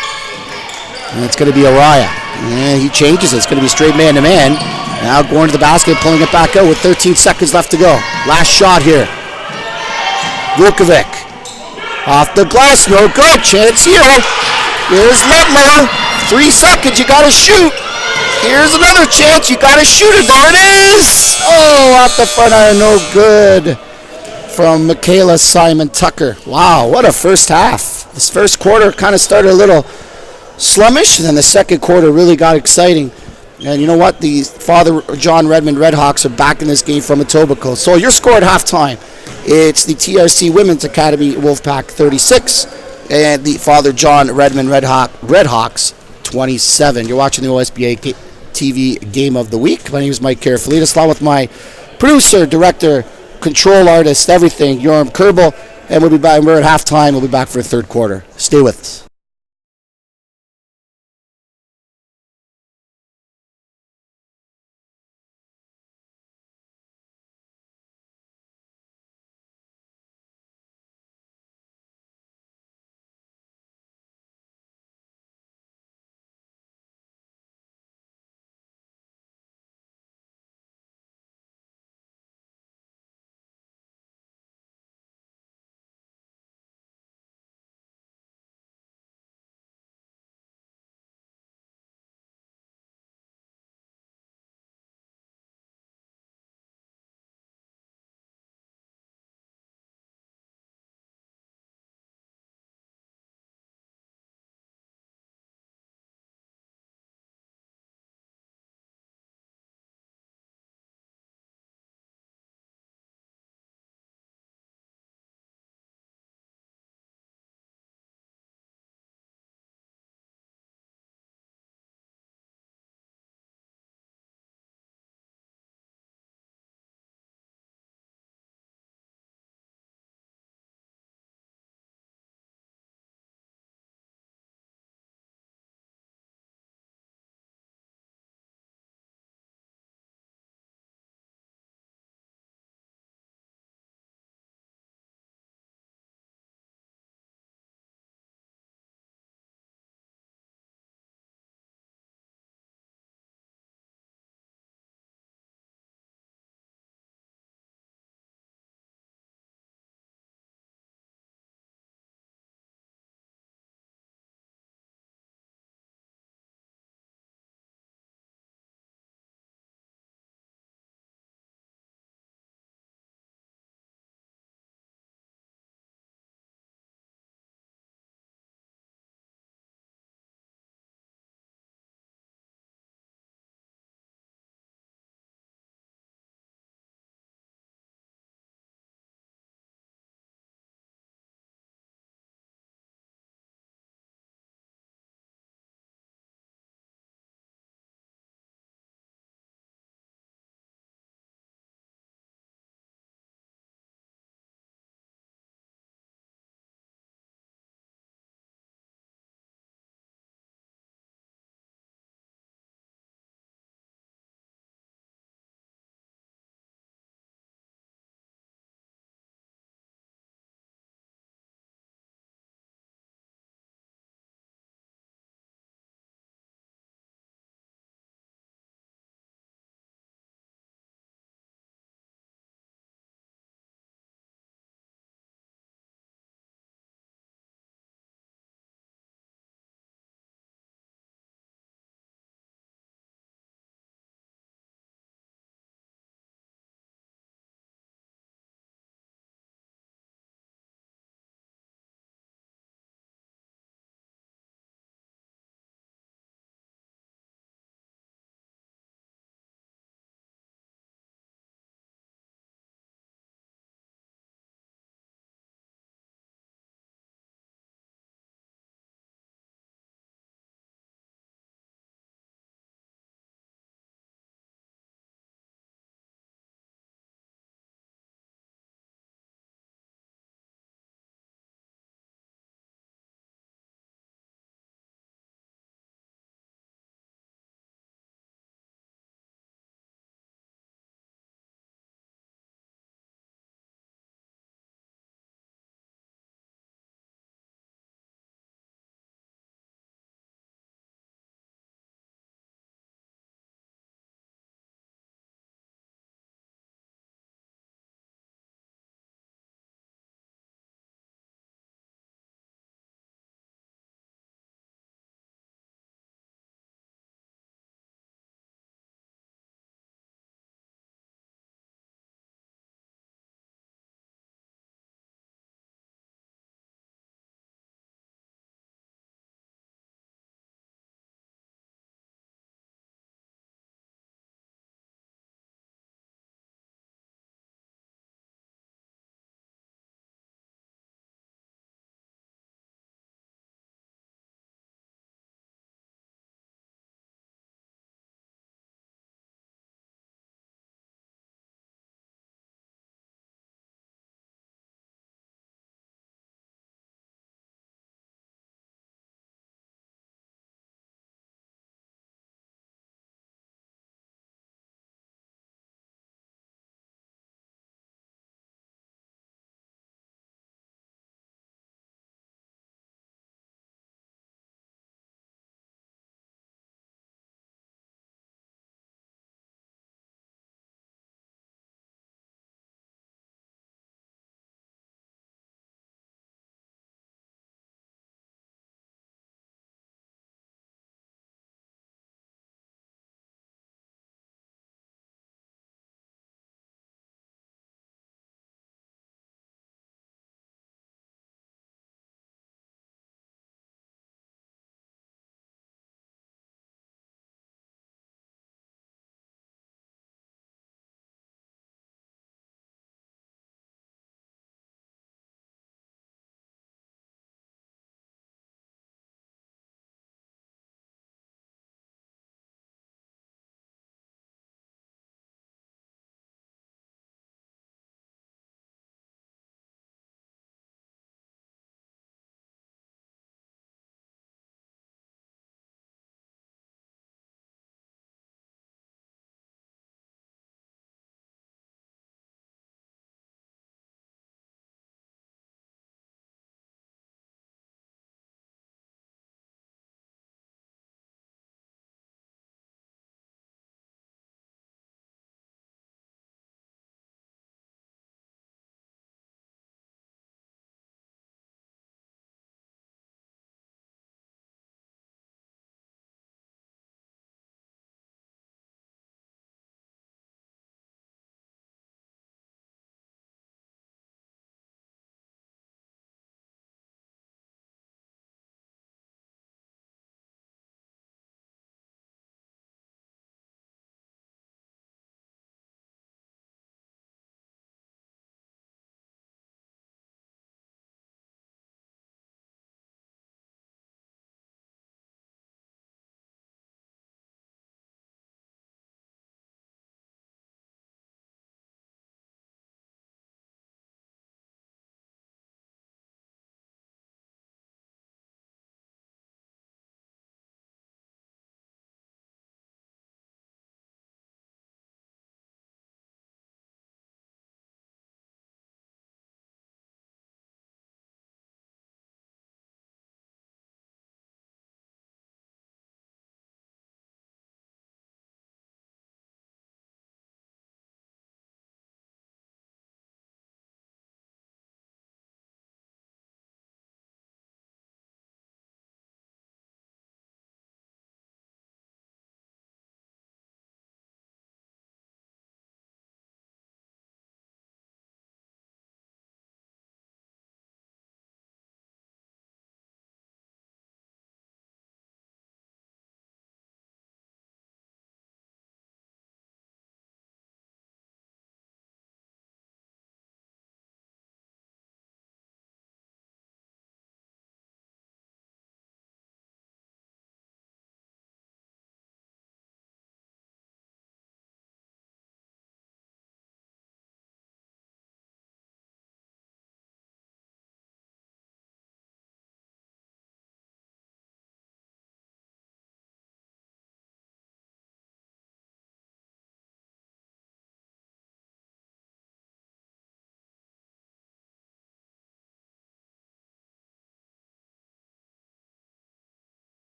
And it's going to be Araya. And he changes it. It's going to be straight man-to-man. Now going to the basket, pulling it back out with 13 seconds left to go. Last shot here. Vukovic. Off the glass. No good. Chance here. Here's Ludlow. 3 seconds. You got to shoot. Here's another chance. You got to shoot it. There it is. Oh, off the front iron. No good from Michaela Simon Tucker. Wow, what a first half. This first quarter kind of started a little slummish, and then the second quarter really got exciting. And you know what? The Father John Redmond Redhawks are back in this game from Etobicoke. So your score at halftime, it's the TRC Women's Academy Wolfpack 36 and the Father John Redmond Redhawks 27. You're watching the OSBA TV Game of the Week. My name is Mike Carafalitas, along with my producer, director, control artist, everything, Yoram Kerbal. And we'll be back. We're at halftime. We'll be back for the third quarter. Stay with us.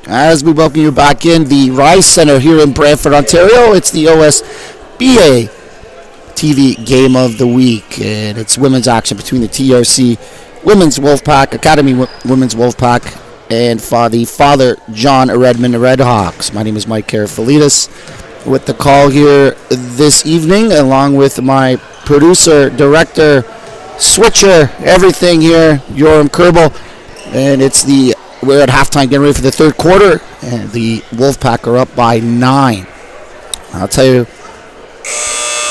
As we welcome you back in the Rise Center here in Brantford, Ontario, it's the OSBA TV Game of the Week, and it's women's action between the TRC Women's Wolfpack, Academy Women's Wolfpack, and the Father John Redmond Redhawks. My name is Mike Karafalidis with the call here this evening, along with my producer, director, switcher, everything here, Yoram Kerbal, and we're at halftime getting ready for the third quarter, and the Wolfpack are up by 9. I'll tell you,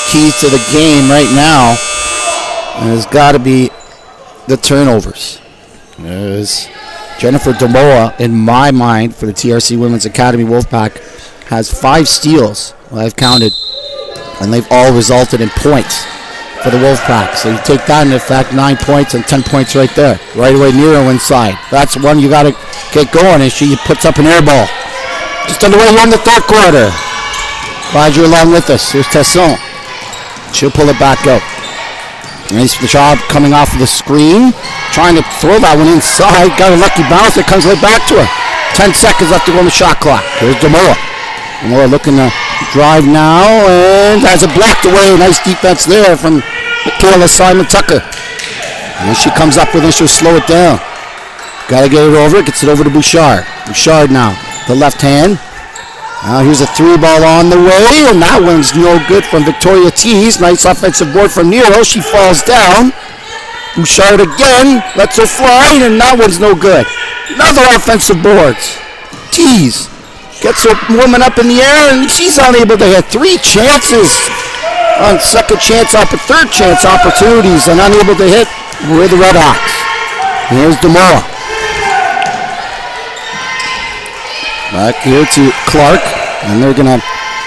key to the game right now has got to be the turnovers. There's Jennifer Damoa, in my mind, for the TRC Women's Academy Wolfpack, has 5 steals, I've counted, and they've all resulted in points for the Wolfpack. So you take that into effect, 9 points and 10 points right there. Right away, Nero inside. That's one you got to get going, and she puts up an air ball. Just underway here in the third quarter. Glad you're along with us. Here's Tesson. She'll pull it back out. Nice job coming off of the screen. Trying to throw that one inside. Got a lucky bounce. It comes right back to her. 10 seconds left to go on the shot clock. Here's Damoa. Damoa looking to drive now, and has it blocked away. Nice defense there from Michaela Simon-Tucker. And she comes up with it. She'll slow it down. Got to get it over. Gets it over to Bouchard. Bouchard now. The left hand. Now here's a 3-ball on the way, and that one's no good from Victoria Tees. Nice offensive board from Nero. She falls down. Bouchard again. Lets her fly, and that one's no good. Another offensive boards. Tees gets her woman up in the air, and she's unable to hit. 3 chances on third chance opportunities, and unable to hit with the Redhawks. Here's Damoa. Back here to Clark, and they're going to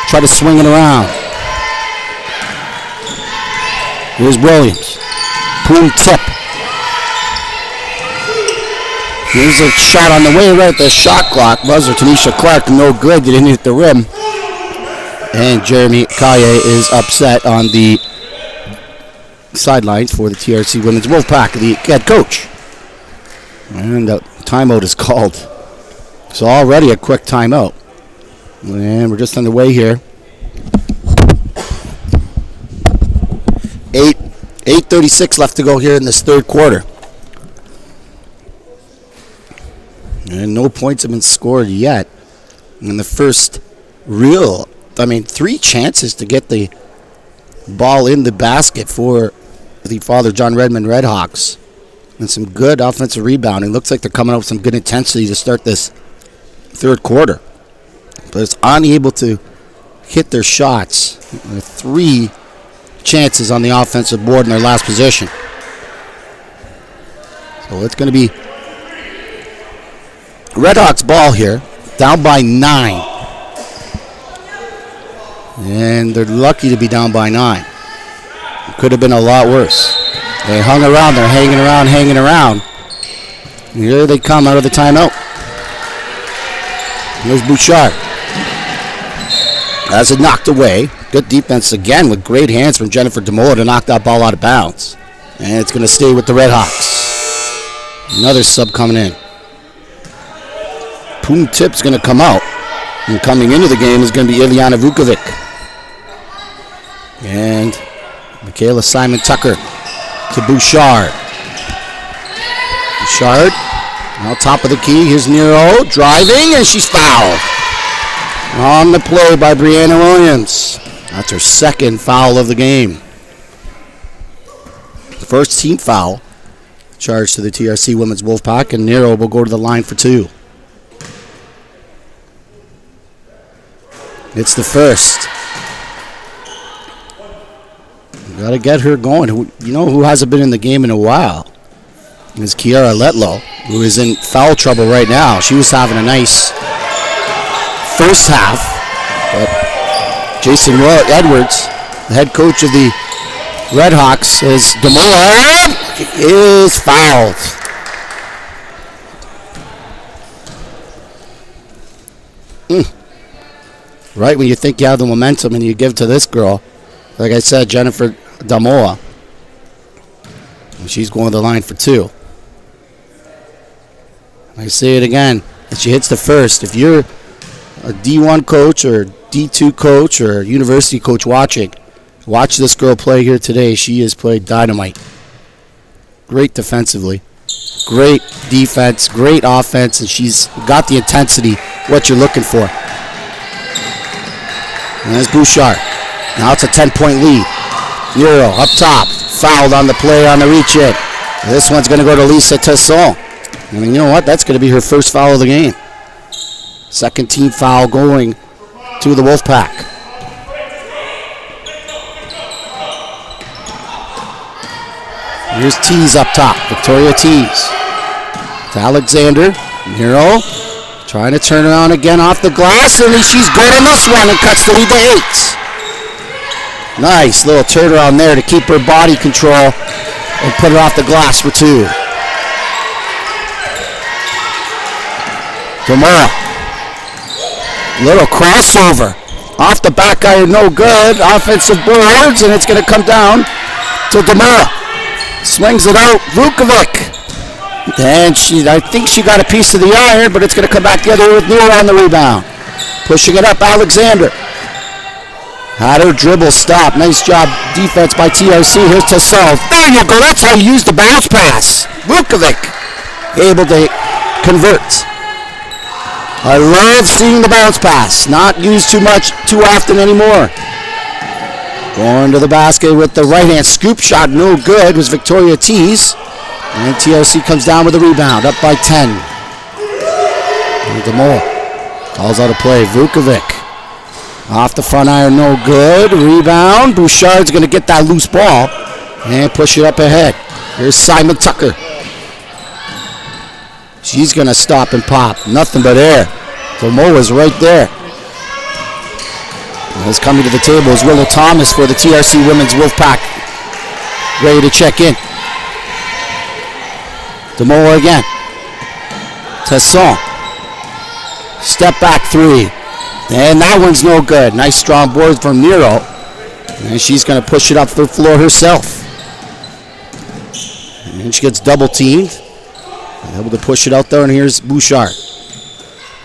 try to swing it around. Here's Williams. Poon tip. Here's a shot on the way right at the shot clock. Buzzer, Tanisha Clark, no good. Didn't hit the rim. And Jeremy Kaye is upset on the sidelines for the TRC Women's Wolfpack, the head coach. And the timeout is called. So already a quick timeout. And we're just underway here. 8:36 left to go here in this third quarter. And no points have been scored yet. And the first 3 chances to get the ball in the basket for the Father John Redmond Redhawks. And some good offensive rebounding. Looks like they're coming up with some good intensity to start this third quarter, but it's unable to hit their shots. 3 chances on the offensive board in their last possession. So it's going to be Redhawks ball here, down by 9. And they're lucky to be down by 9. It could have been a lot worse. They hung around, they're hanging around. And here they come out of the timeout. Here's Bouchard. As it knocked away. Good defense again with great hands from Jennifer Damoa to knock that ball out of bounds. And it's going to stay with the Redhawks. Another sub coming in. Poon tip's going to come out. And coming into the game is going to be Ilyana Vukovic. And Michaela Simon-Tucker to Bouchard. Bouchard. Now top of the key, here's Nero driving, and she's fouled. On the play by Brianna Williams. That's her second foul of the game. First team foul. Charged to the TRC Women's Wolfpack, and Nero will go to the line for 2. It's the first. Got to get her going. You know who hasn't been in the game in a while? Is Kiara Letlow, who is in foul trouble right now. She was having a nice first half, but Jason Edwards, the head coach of the Redhawks, says Damoa is fouled. Right when you think you have the momentum and you give to this girl, like I said, Jennifer Damoa, and she's going to the line for 2. I say it again. and she hits the first. If you're a D1 coach or D2 coach or university coach watching, watch this girl play here today. She has played dynamite. Great defensively. Great defense, great offense, and she's got the intensity, what you're looking for. And there's Bouchard. Now it's a 10-point lead. Euro up top, fouled on the play on the reach in. This one's going to go to Lisa Tesson. And you know what? That's going to be her first foul of the game. Second team foul going to the Wolfpack. Here's Tees up top. Victoria Tees. To Alexander. Nero trying to turn around again off the glass, and she's good on this one and cuts the lead to 8. Nice little turnaround there to keep her body control and put her off the glass for 2. Demora. Little crossover. Off the back iron, no good. Offensive boards, and it's going to come down to Demora. Swings it out, Vukovic. And I think she got a piece of the iron, but it's going to come back the other way with Neal on the rebound. Pushing it up, Alexander. Had her dribble stop. Nice job defense by TRC. Here's Tesson. There you go. That's how you use the bounce pass. Vukovic able to convert. I love seeing the bounce pass. Not used too often anymore. Going to the basket with the right hand scoop shot, no good, was Victoria Tees. And TRC comes down with a rebound, up by 10. And DeMore calls out a play. Vukovic off the front iron, no good. Rebound. Bouchard's going to get that loose ball and push it up ahead. Here's Simon Tucker. She's going to stop and pop. Nothing but air. DeMore was right there. As coming to the table is Willow Thomas for the TRC Women's Wolfpack. Ready to check in. DeMore again. Tesson. Step back 3. And that one's no good. Nice strong board from Nero. And she's going to push it up the floor herself. And she gets double teamed. Able to push it out there, and here's Bouchard.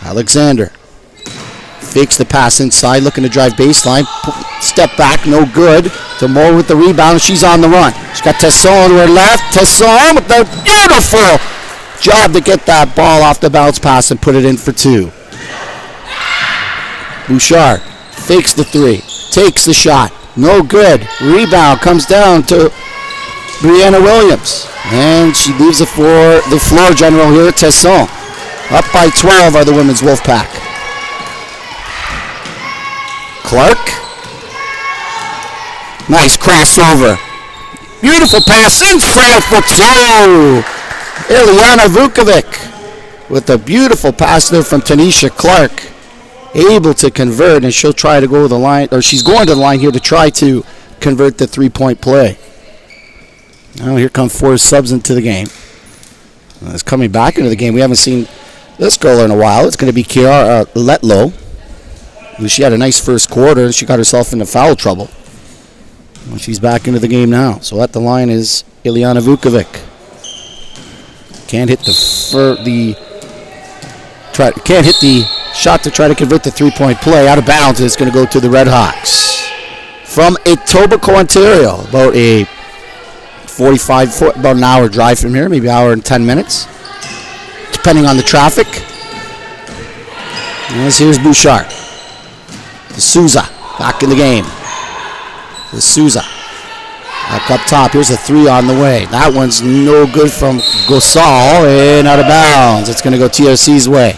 Alexander. Fakes the pass inside, looking to drive baseline. Step back, no good. DeMore with the rebound. She's on the run. She's got Tesson to her left. Tesson with the beautiful job to get that ball off the bounce pass and put it in for 2. Bouchard fakes the 3. Takes the shot. No good. Rebound comes down to Brianna Williams. And she leaves it for the floor general here at Tesson. Up by 12 are the women's Wolfpack. Clark. Nice crossover. Beautiful pass in front for 2. Ileana Vukovic with a beautiful pass there from Tanisha Clark. Able to convert, and she'll try to go to the line, or she's going to the line here to try to convert the 3-point play. Now here come 4 subs into the game. It's coming back into the game. We haven't seen this girl in a while. It's going to be Kiara Letlow. She had a nice first quarter, and she got herself into foul trouble. Well, she's back into the game now. So at the line is Ileana Vukovic. Can't hit the shot to try to convert the 3-point play. Out of bounds, and it's going to go to the Redhawks. From Etobicoke, Ontario, about a 45 about an hour drive from here, maybe an hour and 10 minutes, depending on the traffic. And here's Bouchard. D'Souza back in the game. D'Souza back up top. Here's a 3 on the way. That one's no good from Gosal and out of bounds. It's going to go TRC's way.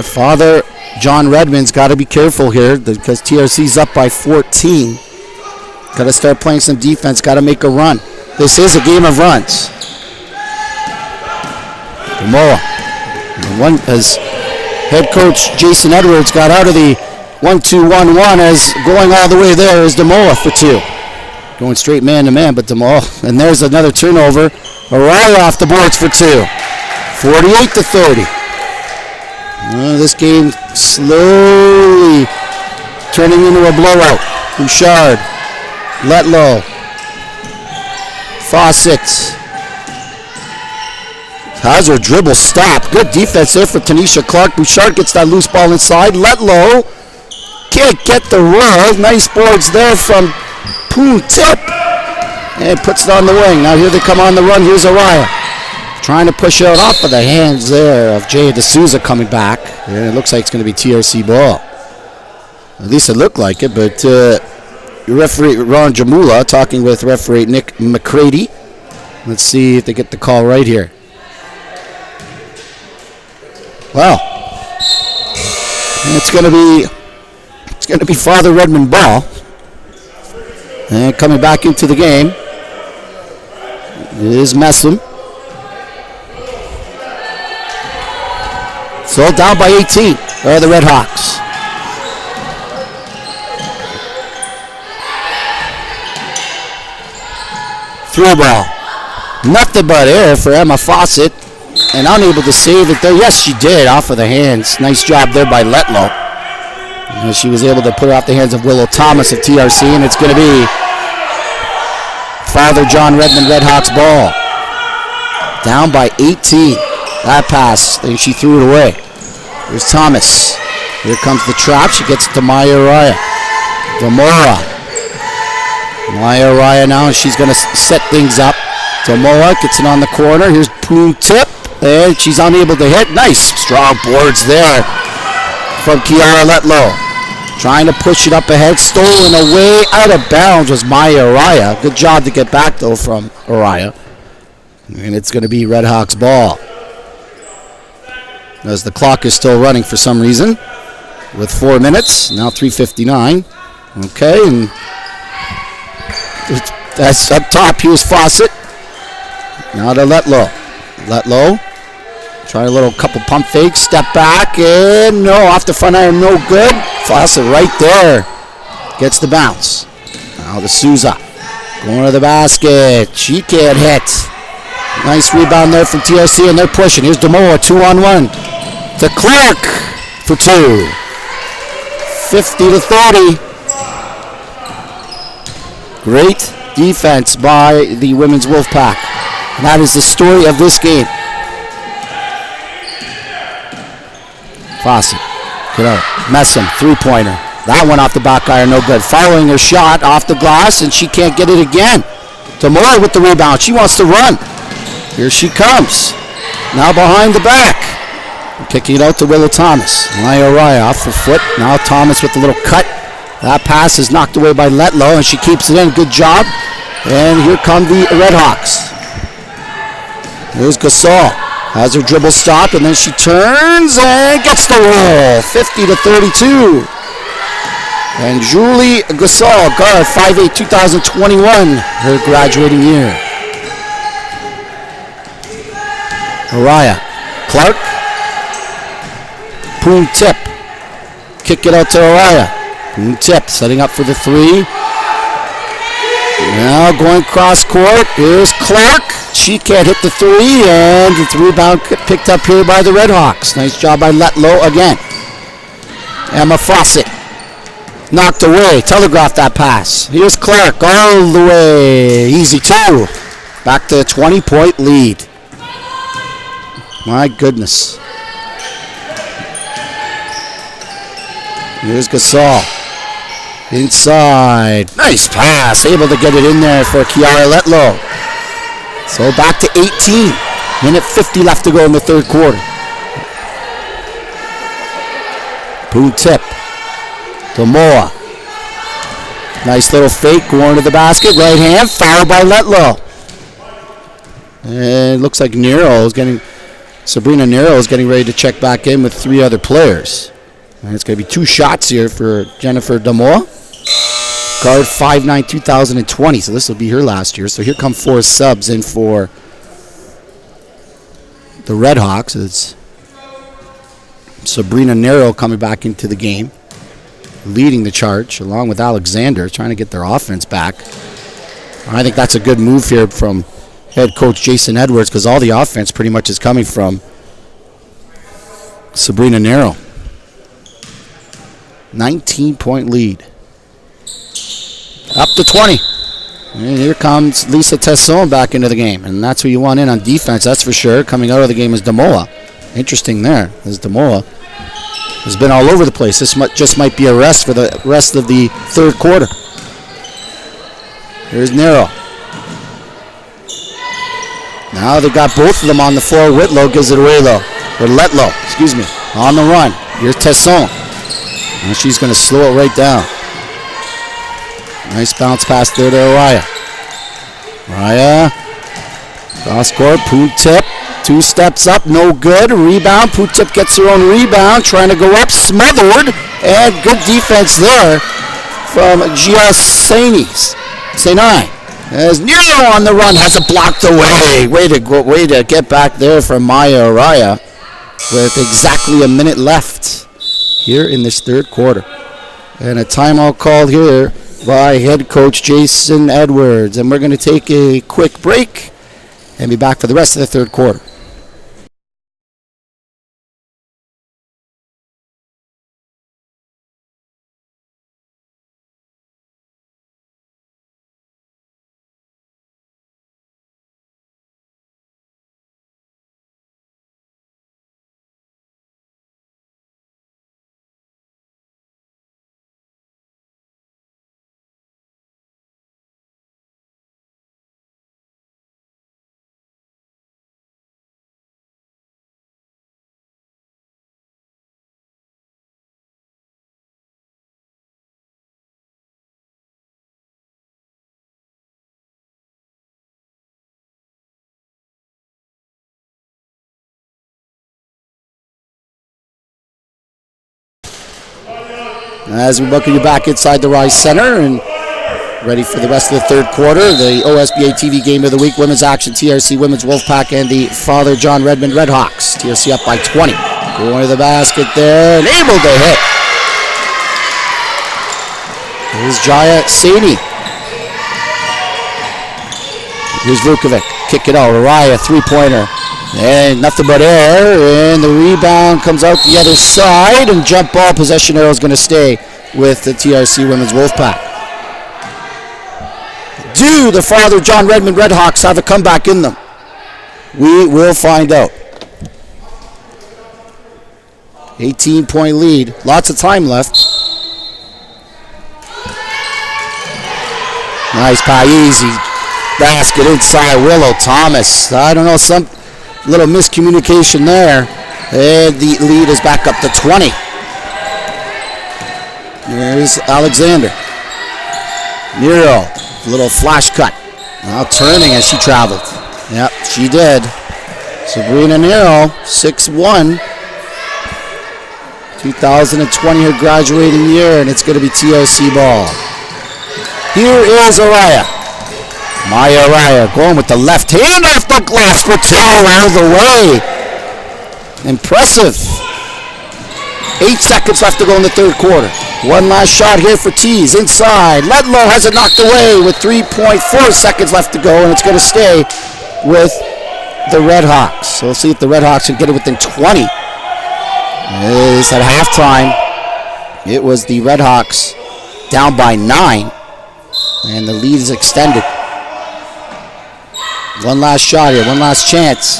Father John Redmond's got to be careful here because TRC's up by 14. Got to start playing some defense. Got to make a run. This is a game of runs. Moa. As head coach Jason Edwards got out of the 1-2-1-1 as going all the way there is Demoa for 2. Going straight man-to-man, but Demoa. And there's another turnover. Araya off the boards for 2. 48-30. This game slowly turning into a blowout. Bouchard. Letlow. Fawcett. Has her dribble stop. Good defense there for Tanisha Clark. Bouchard gets that loose ball inside. Letlow can't get the roll. Nice boards there from Poon Tip. And puts it on the wing. Now here they come on the run. Here's Araya. Trying to push it off of the hands there of Jay D'Souza coming back. And it looks like it's going to be TRC ball. At least it looked like it, but referee Ron Jamula talking with referee Nick McCready. Let's see if they get the call right here. Well, it's going to be Father Redmond ball. And coming back into the game is Messam. So down by 18 are the Redhawks. Through ball. Nothing but air for Emma Fawcett. And unable to save it there. Yes, she did off of the hands. Nice job there by Letlow. And she was able to put it off the hands of Willow Thomas of TRC. And it's going to be Father John Redmond Redhawks ball. Down by 18. That pass, and she threw it away. Here's Thomas. Here comes the trap. She gets it to Maya Araya. Demora. Maya Araya now, and she's going to set things up. Demora gets it on the corner. Here's Poon Tip, and she's unable to hit. Nice strong boards there from Kiara Letlow. Trying to push it up ahead. Stolen away. Out of bounds was Maya Araya. Good job to get back, though, from Araya. And it's going to be Redhawks ball. As the clock is still running for some reason with 4 minutes. Now 3:59. Okay, and that's up top. Here's Fawcett. Now to Letlow. Letlow. Try a little couple pump fakes. Step back. And no, off the front iron. No good. Fawcett right there. Gets the bounce. Now to Souza. Going to the basket. She can't hit. Nice rebound there from TRC, and they're pushing. Here's Demoa, 2-on-1. To Clark for 2. 50-30. Great defense by the women's Wolfpack. And that is the story of this game. Fawcett. Get out. Messam, three-pointer. That one off the back iron, no good. Following her shot off the glass, and she can't get it again. Demoa with the rebound. She wants to run. Here she comes. Now behind the back. Kicking it out to Willow Thomas. Maya Araya off her foot. Now Thomas with a little cut. That pass is knocked away by Letlow, and she keeps it in. Good job. And here come the Redhawks. Here's Gasol. Has her dribble stopped, and then she turns and gets the roll. 50-32. And Julie Gasol, guard, 5'8", 2021, her graduating year. Araya. Clark. Poon Tip. Kick it out to Araya. Poon Tip setting up for the three. Now going cross court. Here's Clark. She can't hit the three, and the rebound picked up here by the Redhawks. Nice job by Letlow again. Emma Fawcett. Knocked away. Telegraphed that pass. Here's Clark all the way. Easy two. Back to a 20-point lead. My goodness. Here's Gasol. Inside. Nice pass. Able to get it in there for Kiara Letlow. So back to 18. Minute 50 left to go in the third quarter. Poon Tip. Demoa. Nice little fake going to the basket. Right hand. Fouled by Letlow. And it looks like Sabrina Nero is getting ready to check back in with 3 other players. And it's going to be 2 shots here for Jennifer Demoa. Guard 5'9", 2020. So this will be her last year. So here come 4 subs in for the Redhawks. It's Sabrina Nero coming back into the game, leading the charge, along with Alexander, trying to get their offense back. I think that's a good move here from head coach Jason Edwards, because all the offense pretty much is coming from Sabrina Nero. 19-point lead. Up to 20. And here comes Lisa Tesson back into the game, and that's who you want in on defense, that's for sure. Coming out of the game is Damoa. Interesting there, as Damoa has been all over the place. This just might be a rest for the rest of the third quarter. Here's Nero. Now they got both of them on the floor. Whitlow gives it away, though. Or Letlow, excuse me, on the run. Here's Tesson. And she's going to slow it right down. Nice bounce pass there to Araya. Araya. Cross court, Poon tip. 2 steps up, no good. Rebound, Poon tip gets her own rebound. Trying to go up, smothered. And good defense there from Gia Senai. As Nero on the run has it blocked away. Way to get back there from Maya Araya with exactly a minute left here in this third quarter. And a timeout called here by head coach Jason Edwards. And we're going to take a quick break and be back for the rest of the third quarter. As we welcome you back inside the Rise Center and ready for the rest of the third quarter, the OSBA TV Game of the Week, Women's Action, TRC Women's Wolfpack, and the Father John Redmond Redhawks. TRC up by 20. Going to the basket there and able to hit. Here's Jaya Saini. Here's Vukovic. Kick it out. Araya, three-pointer. And nothing but air, and the rebound comes out the other side, and jump ball possession arrow is going to stay with the TRC Women's Wolfpack. Do the Father John Redmond Redhawks have a comeback in them? We will find out. 18-point lead, lots of time left. Nice easy basket inside Willow Thomas. I don't know, some little miscommunication there. And the lead is back up to 20. Here's Alexander. Nero, little flash cut. Now turning as she traveled. Yep, she did. Sabrina Nero, 6'1". 2020 her graduating year, and it's going to be TRC ball. Here is Araya. Maya Araya going with the left hand off the glass for two out of the way. Impressive. 8 seconds left to go in the third quarter. One last shot here for Tees inside. Ledlow has it knocked away with 3.4 seconds left to go, and it's going to stay with the Redhawks. So we'll see if the Redhawks can get it within 20. It's at halftime. It was the Redhawks down by 9, and the lead is extended. One last shot here, one last chance.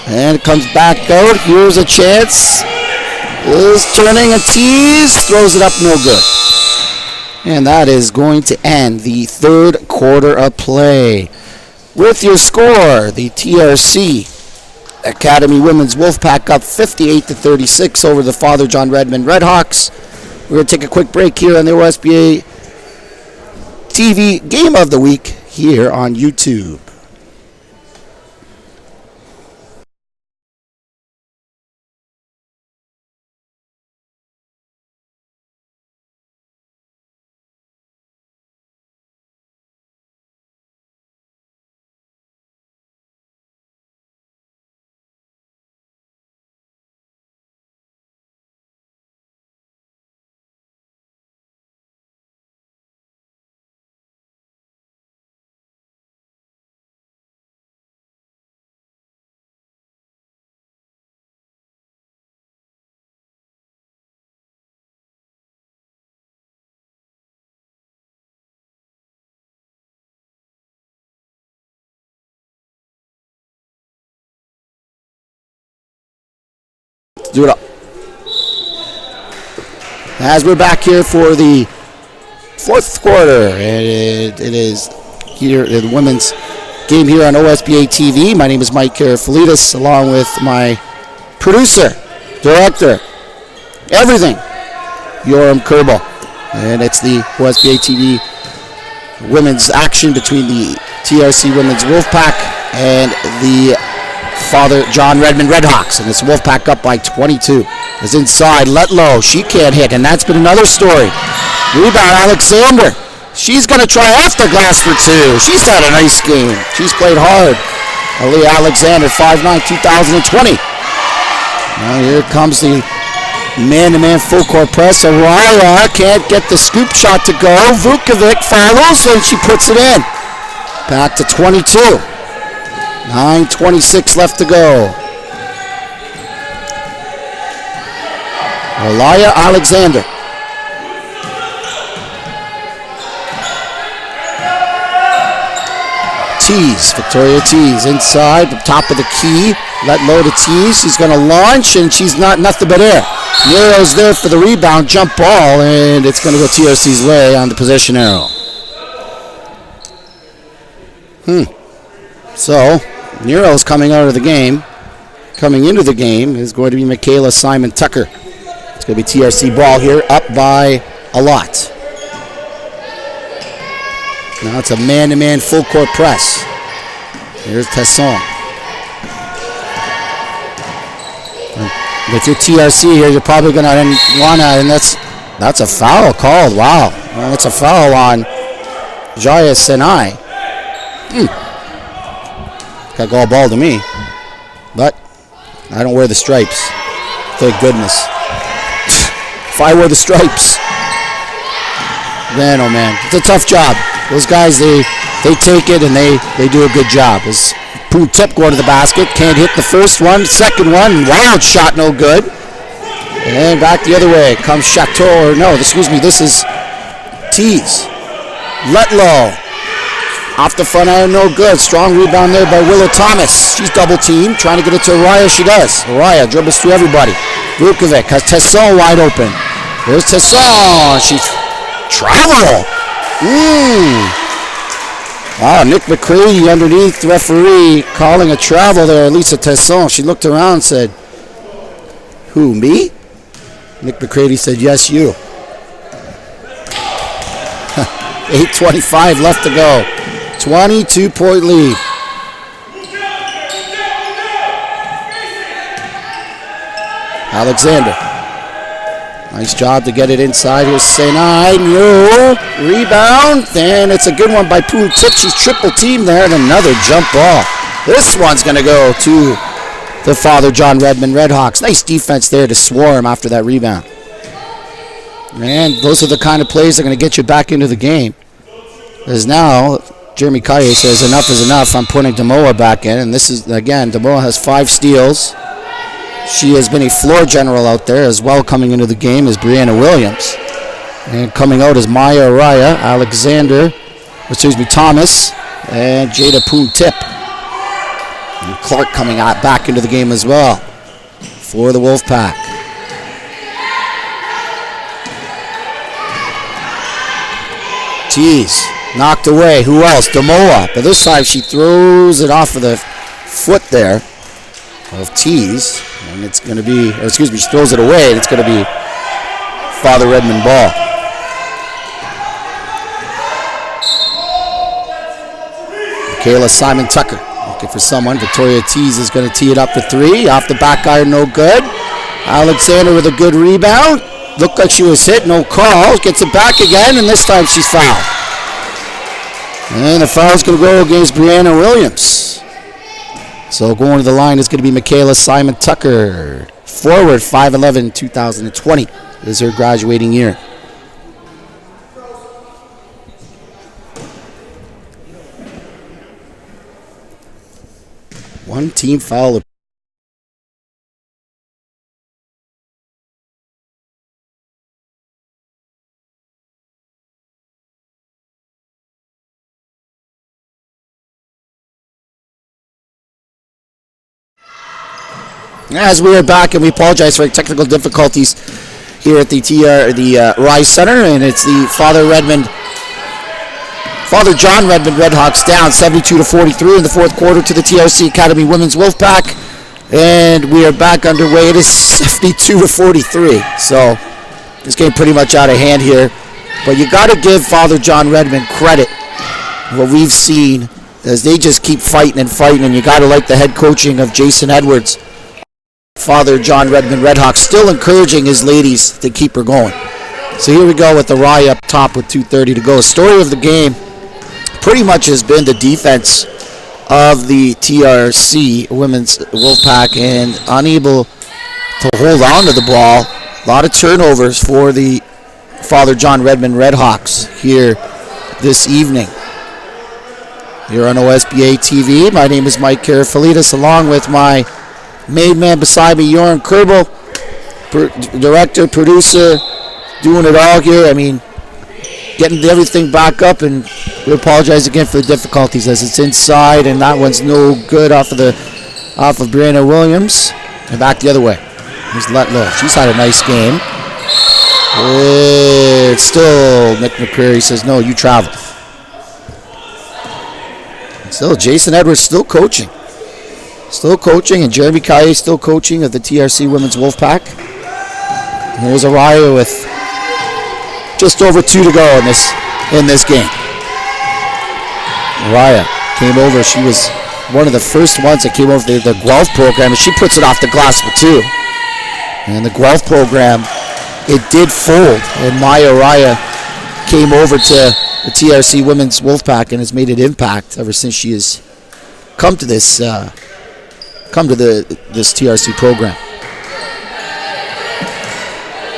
And it comes back out. Here's a chance. Is turning a tease. Throws it up, no good. And that is going to end the third quarter of play. With your score, the TRC Academy Women's Wolfpack up 58-36 over the Father John Redmond Redhawks. We're going to take a quick break here on the OSBA TV Game of the Week here on YouTube. do it up. As we're back here for the fourth quarter, and it is here the women's game here on OSBA TV. My name is Mike Karafalides, along with my producer, director, everything, Yoram Kerbal. And it's the OSBA TV women's action between the TRC Women's Wolfpack and the Father John Redmond Redhawks. And it's Wolfpack up by 22. It's inside, let low, she can't hit, and that's been another story. Rebound, Alexander. She's going to try off the glass for two. She's had a nice game. She's played hard. Aaliyah Alexander, 5'9", 2020. Now here comes the man-to-man full-court press. Araya can't get the scoop shot to go. Vukovic follows, and she puts it in. Back to 22. 9:26 left to go. Aaliyah Alexander. Tees, Victoria Tees inside, the top of the key, let low to Tees. She's going to launch, and she's not nothing but air. Nero's there for the rebound, jump ball, and it's going to go TRC's way on the possession arrow. So, Nero's coming out of the game. Coming into the game is going to be Michaela Simon Tucker. It's going to be TRC ball here, up by a lot. Now it's a man-to-man full-court press. Here's Tesson. With your TRC here, you're probably going to want to, and that's a foul called. Wow. Well, that's a foul on Jaya Senai. Got goal ball to me. But I don't wear the stripes. Thank goodness. If I wear the stripes, man, oh man, it's a tough job. Those guys, they take it and they do a good job. As Poon Tip going to the basket, can't hit the first one, second one, wild shot, no good. And back the other way comes Chateau, or no, excuse me, this is Tees. Letlow. Off the front iron, no good. Strong rebound there by Willow Thomas. She's double teamed, trying to get it to Araya. She does. Araya dribbles through everybody. Vukovic has Tesson wide open. There's Tesson. She's travel. Wow, Nick McCready underneath the referee calling a travel there. Lisa Tesson. She looked around and said, "Who, me?" Nick McCready said, "Yes, you." 8:25 left to go. 22-point lead. Alexander. Nice job to get it inside. Here's Senai. No. Rebound. And it's a good one by Poon Tip. She's triple teamed there. And another jump ball. This one's going to go to the Father John Redmond Redhawks. Nice defense there to swarm after that rebound. And those are the kind of plays that are going to get you back into the game. As now, Jeremy Kaye says enough is enough. I'm putting Demoa back in. And this is, again, Demoa has 5 steals. She has been a floor general out there as well. Coming into the game is Brianna Williams. And coming out is Maya Araya, Thomas, and Jada Poon Tip. And Clark coming out back into the game as well for the Wolfpack. Tees. Knocked away. Who else? Demoa. But this time she throws it off of the foot there of Tees. And it's going to be, or excuse me, she throws it away, and it's going to be Father Redmond ball. Michaela Simon Tucker looking for someone. Victoria Tees is going to tee it up for 3. Off the back iron, no good. Alexander with a good rebound. Looked like she was hit, no call. Gets it back again, and this time she's fouled. And the foul's going to go against Brianna Williams. So going to the line is going to be Michaela Simon Tucker. Forward, 5'11", 2020 is her graduating year. One team foul. As we are back, and we apologize for technical difficulties here at the Rise Center, and it's the Father John Redmond Redhawks down 72-43 in the fourth quarter to the TRC Academy Women's Wolfpack, and we are back underway. It is 72-43, so this game pretty much out of hand here, but you got to give Father John Redmond credit. What we've seen as they just keep fighting, and you got to like the head coaching of Jason Edwards. Father John Redmond Redhawks still encouraging his ladies to keep her going. So here we go with the Rye up top with 2:30 to go. Story of the game pretty much has been the defense of the TRC Women's Wolfpack and unable to hold on to the ball. A lot of turnovers for the Father John Redmond Redhawks here this evening. Here on OSBA TV, my name is Mike Karafalides, along with my main man beside me, Joran Kerbel, director, producer, doing it all here. I mean, getting everything back up, and we apologize again for the difficulties as it's inside, and that one's no good off of Brianna Williams, and back the other way. Here's Letlow. She's had a nice game. It's still Nick McCreary says, no, you travel. Still, Jason Edwards still coaching. And Jeremy Kaye still coaching of the TRC Women's Wolfpack. And there's Araya with just over 2 to go in this game. Araya came over. She was one of the first ones that came over the Guelph program, and she puts it off the glass for 2. And the Guelph program, it did fold, and Maya Araya came over to the TRC Women's Wolfpack and has made an impact ever since she has come to this TRC program.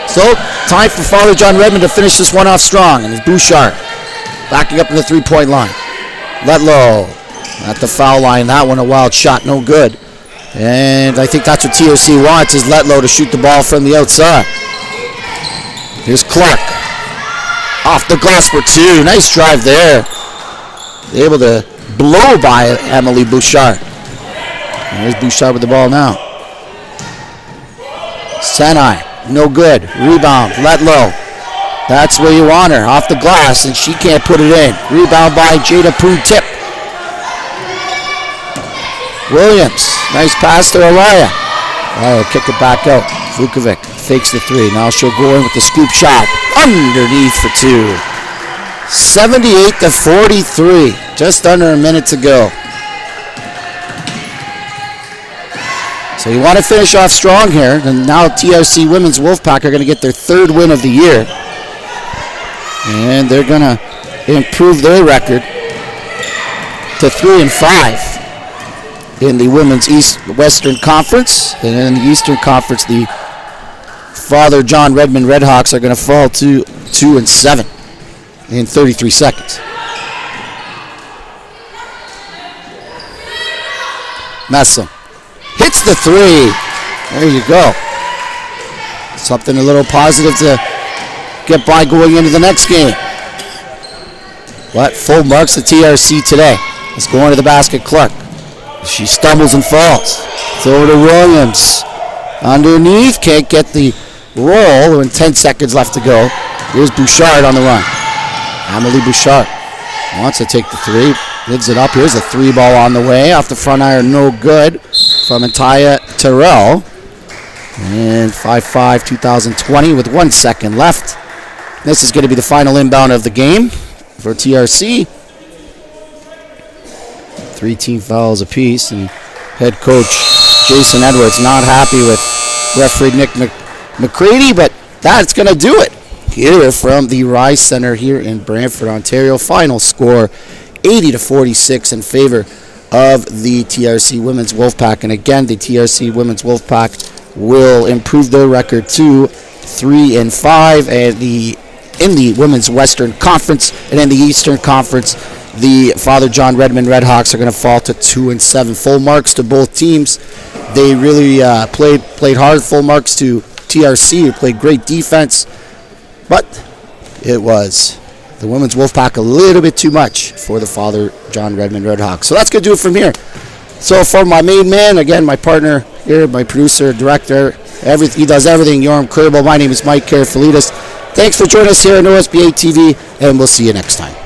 So, time for Father John Redmond to finish this one off strong, and it's Bouchard backing up in the 3-point line. Letlow at the foul line. That one a wild shot, no good. And I think that's what TRC wants, is Letlow to shoot the ball from the outside. Here's Clark. Off the glass for 2. Nice drive there. Able to blow by Emily Bouchard. And there's Bouchard with the ball now. Sanai, no good. Rebound, Letlow. That's where you want her. Off the glass, and she can't put it in. Rebound by Jada Poon Tip. Williams, nice pass to Araya. Oh, kick it back out. Vukovic fakes the 3. Now she'll go in with the scoop shot. Underneath for 2. 78-43. Just under a minute to go. So you want to finish off strong here. And now TRC Women's Wolfpack are going to get their 3rd win of the year. And they're going to improve their record to 3-5 in the Women's Western Conference. And in the Eastern Conference, the Father John Redmond Redhawks are going to fall to 2-7 in 33 seconds. Messam hits the 3. There you go. Something a little positive to get by going into the next game. What? Full marks to TRC today. Let's go into the basket. Clark. She stumbles and falls. It's over to Williams. Underneath. Can't get the roll. And 10 seconds left to go. Here's Bouchard on the run. Amelie Bouchard wants to take the 3. Lives it up. Here's a 3 ball on the way. Off the front iron. No good. From Antaya Terrell. And 5-5 2020 with 1 second left. This is going to be the final inbound of the game for TRC. 3 team fouls apiece, and head coach Jason Edwards not happy with referee Nick McCready, but that's going to do it here from the Rise Center here in Brantford, Ontario. Final score 80-46 in favor of the TRC Women's Wolfpack, and again the TRC Women's Wolfpack will improve their record to 3-5, and in the Women's Western Conference, and in the Eastern Conference, the Father John Redmond Redhawks are going to fall to 2-7. Full marks to both teams. They really played hard. Full marks to TRC, who played great defense, but it was the Women's Wolfpack a little bit too much for the Father John Redmond Redhawks. So that's going to do it from here. So for my main man, again, my partner here, my producer, director. He does everything. You're incredible. My name is Mike Carafilides. Thanks for joining us here on OSBA TV, and we'll see you next time.